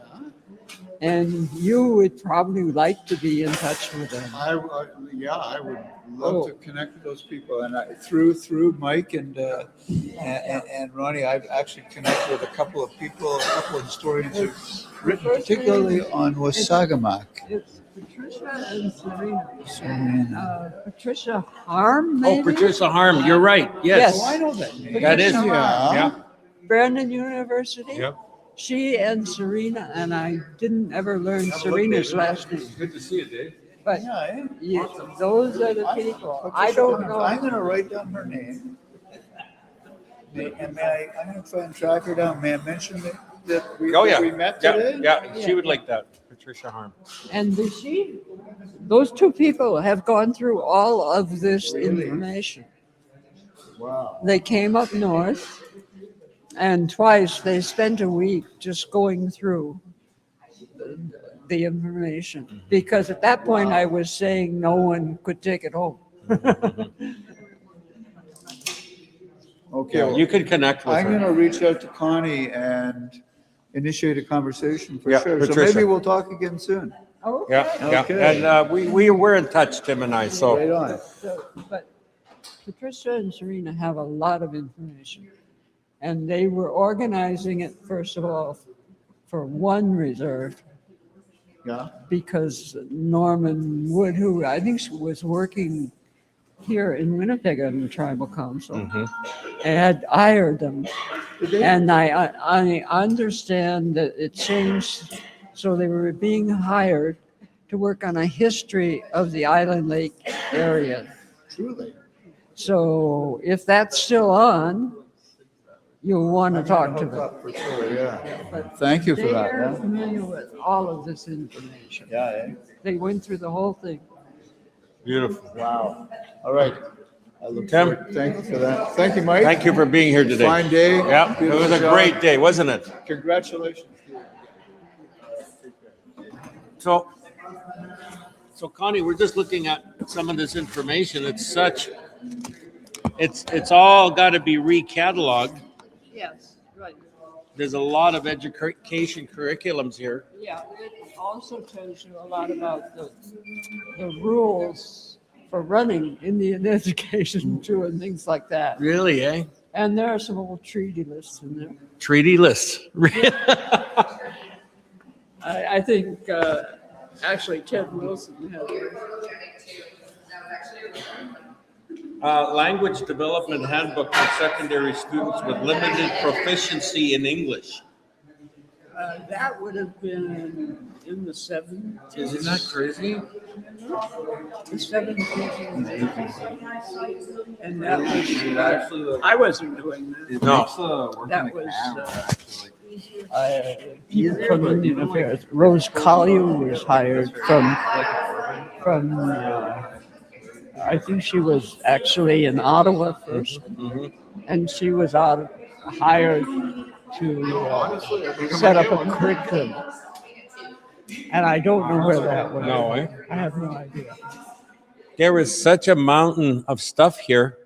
And you would probably like to be in touch with them. I would love to connect with those people, and through Mike and Ronnie, I've actually connected with a couple of people, a couple of historians who've written particularly on Wasagamak. It's Patricia and Serena. Patricia Harm, maybe? Oh, Patricia Harm. You're right. Yes. Oh, I know that name. That is. Patricia Harm. Yeah. Brandon University. Yep. She and Serena, and I didn't ever learn Serena's last name. Good to see you, Dave. But Yeah, those are the people. I don't know. I'm going to write down her name. I'm going to try and track her down. May I mention that we met today? Yeah, she would like that. Patricia Harm. And those two people have gone through all of this information. Wow. They came up north, and twice they spent a week just going through the information. Because at that point I was saying no one could take it home. Okay. Yeah, you can connect with I'm her. going to reach out to Connie and initiate a conversation for Yeah, sure. So Patricia. maybe we'll talk again soon. Yeah. Okay. And we were in touch, Tim and I. So. Right on. But Patricia and Serena have a lot of information. And they were organizing it, first of all, for one reserve. Yeah. Because Norman Wood, who I think was working here in Winnipeg on the tribal council, had hired them. And I understand that it changed, so they were being hired to work on a history of the Island Lake area. Truly. So if that's still on, you'll want to talk to them. For sure, yeah. Thank you for that. They're Yeah. familiar with all of this information. Yeah. They went through the whole thing. Beautiful. Wow. All right. I look Tim. forward. Thank you for that. Thank you, Mike. Thank you for being here today. Fine day. Yeah, it Beautiful was a job. great day, wasn't it? Congratulations. So Connie, we're just looking at some of this information. It's all got to be recatalogued. Yes, right. There's a lot of education curriculums here. Yeah, it also tells you a lot about the rules for running Indian education too, and things like that. Really, eh? And there are some old treaty lists in there. Treaty lists. I think actually Ted Wilson has it. Language Development Handbook for Secondary Students with Limited Proficiency in English. That would have been in the 70s. Isn't that crazy? The 70s. And that was, I wasn't doing that. No. That was from Indian Affairs. Rose Collier was hired from I think she was actually in Ottawa first, and she was hired to set up a curriculum. And I don't know where that went. No, eh? I have no idea. There is such a mountain of stuff here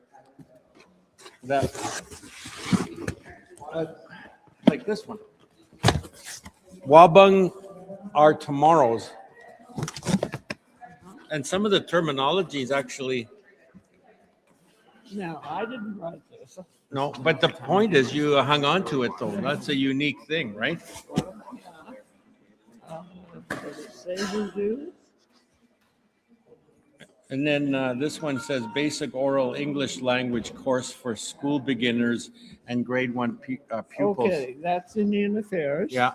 that, like this one. Wabung are tomorrows. And some of the terminology is actually, No, I didn't write this. no, but the point is you hung on to it though. That's a unique thing, right? Does it say who do? And then this one says basic oral English language course for school beginners and grade 1 pupils. Okay, that's Indian Affairs. Yeah,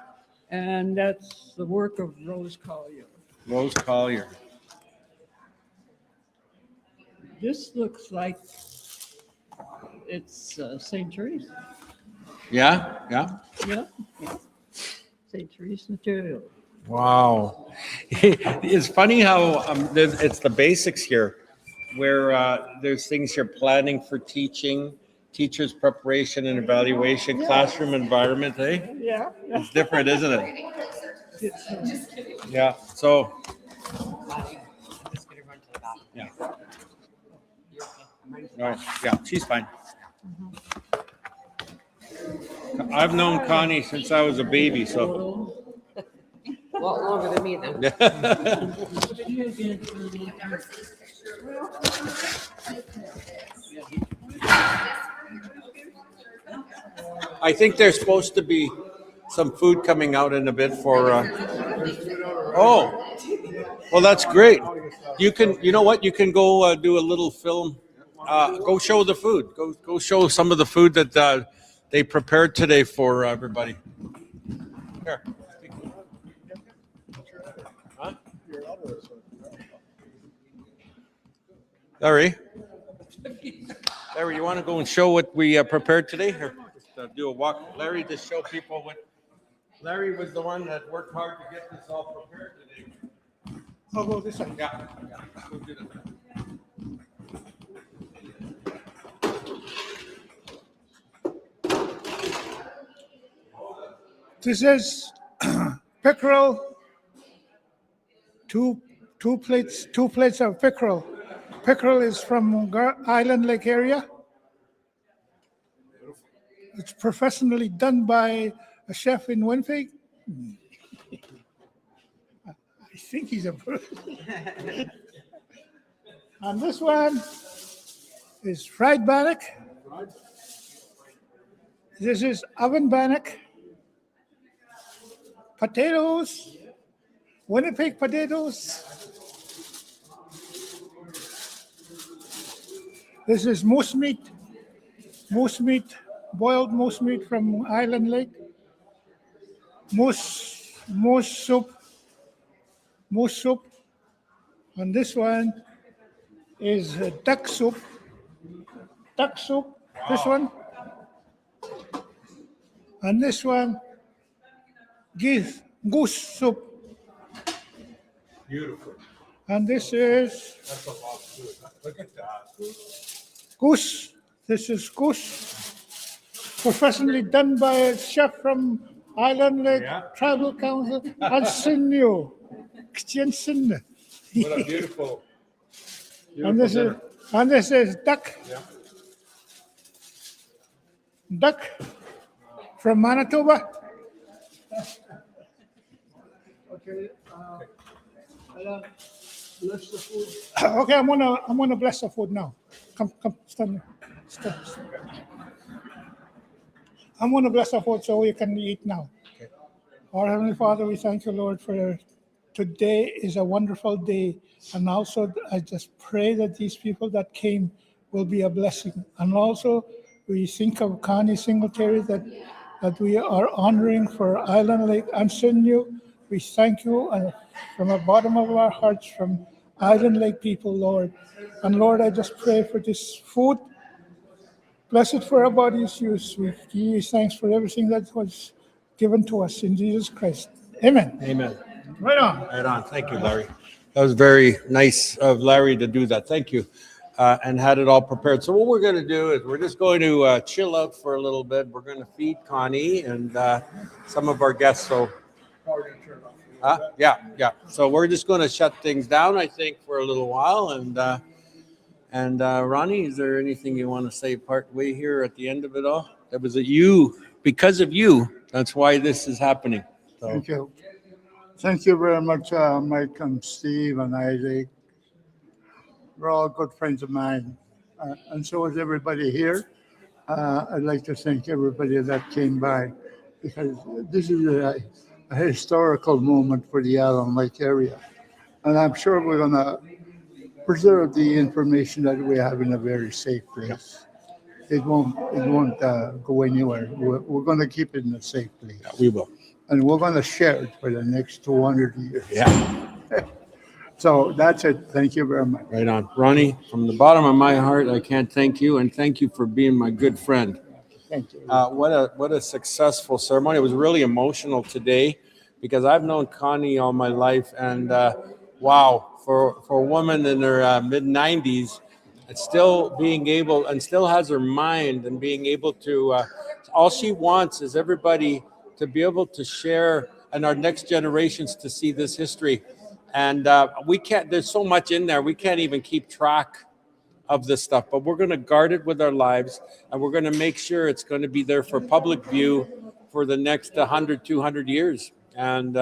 And that's the work of Rose Collier. Rose Collier. This looks like it's St. Teresa. Yeah, yeah. Yeah. St. Teresa material. Wow. It's funny how it's the basics here where there's things here, planning for teaching, teachers' preparation and evaluation, classroom environment, eh? Yeah. It's different, isn't it? Yeah, so, yeah. Right. Yeah, she's fine. I've known Connie since I was a baby, so. A lot longer than me then. I think there's supposed to be some food coming out in a bit for. Oh, well, that's great. You can, you know what? You can go do a little film. Go show the food. Go show some of the food that they prepared today for everybody. Here. Huh? Larry, you want to go and show what we prepared today? Here, just do a walk. Larry, just show people what. Larry was the one that worked hard to get this all prepared today. I'll go this way. Yeah. We'll do that. This is pickerel. Two plates of pickerel. Pickerel is from Island Lake area. It's professionally done by a chef in Winnipeg. I think he's a And this one is fried bannock. This is oven bannock. Potatoes, Winnipeg potatoes. This is moose meat, boiled moose meat from Island Lake. Moose soup. And this one is duck soup. This one. And this one, goose soup. Beautiful. And this is That's a lot of food. Look at that. goose. This is goose. Professionally done by a chef from Island Lake Yeah. Tribal Council. And Sinyo. What a beautiful. And this is duck. Yeah. Duck from Manitoba. Okay. Bless the food. Okay, I'm gonna bless the food now. Come, stand there. Stand. I'm gonna bless the food so we can eat now. Okay. Our Heavenly Father, we thank you, Lord, for today is a wonderful day. And also, I just pray that these people that came will be a blessing. And also, we think of Connie Singletary that we are honoring for Island Lake and Sinyo. We thank you and from the bottom of our hearts from Island Lake people, Lord. And Lord, I just pray for this food. Bless it for our body's use. We give you thanks for everything that was given to us in Jesus Christ. Amen. Amen. Right on. Right on. Thank you, Larry. That was very nice of Larry to do that. Thank you. and had it all prepared. So what we're going to do is we're just going to chill out for a little bit. We're going to feed Connie and some of our guests. So yeah. So we're just going to shut things down, I think, for a little while. And Ronnie, is there anything you want to say part way here at the end of it all? That was because of you. That's why this is happening. So. Thank you. Thank you very much, Mike and Steve and Isaac. We're all good friends of mine. And so is everybody here. I'd like to thank everybody that came by because this is a historical moment for the Allen Lake area. And I'm sure we're going to preserve the information that we have in a very safe place. It won't go anywhere. We're going to keep it in a safe place. Yeah, we will. And we're going to share it for the next 200 years. Yeah. So that's it. Thank you very much. Right on. Ronnie, from the bottom of my heart, I can't thank you, and thank you for being my good friend. Thank you. What a successful ceremony. It was really emotional today because I've known Connie all my life, and wow, for a woman in her mid-90s, it's still being able and still has her mind and being able to, all she wants is everybody to be able to share and our next generations to see this history. And we can't, there's so much in there, we can't even keep track of this stuff, but we're going to guard it with our lives, and we're going to make sure it's going to be there for public view for the next 100, 200 years. And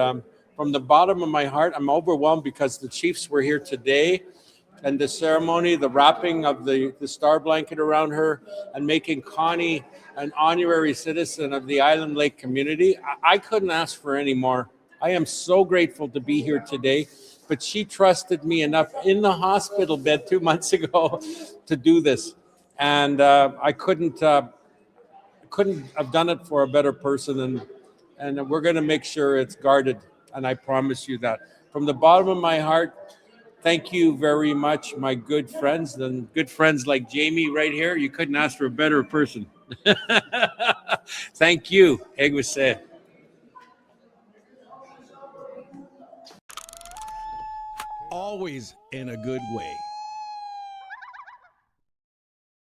from the bottom of my heart, I'm overwhelmed because the chiefs were here today, and the ceremony, the wrapping of the star blanket around her and making Connie an honorary citizen of the Island Lake community. I couldn't ask for any more. I am so grateful to be here today, but she trusted me enough in the hospital bed 2 months ago to do this. And I couldn't have done it for a better person. And we're going to make sure it's guarded. And I promise you that. From the bottom of my heart, thank you very much, my good friends, and good friends like Jamie right here. You couldn't ask for a better person. Thank you. Egwese. Always in a good way.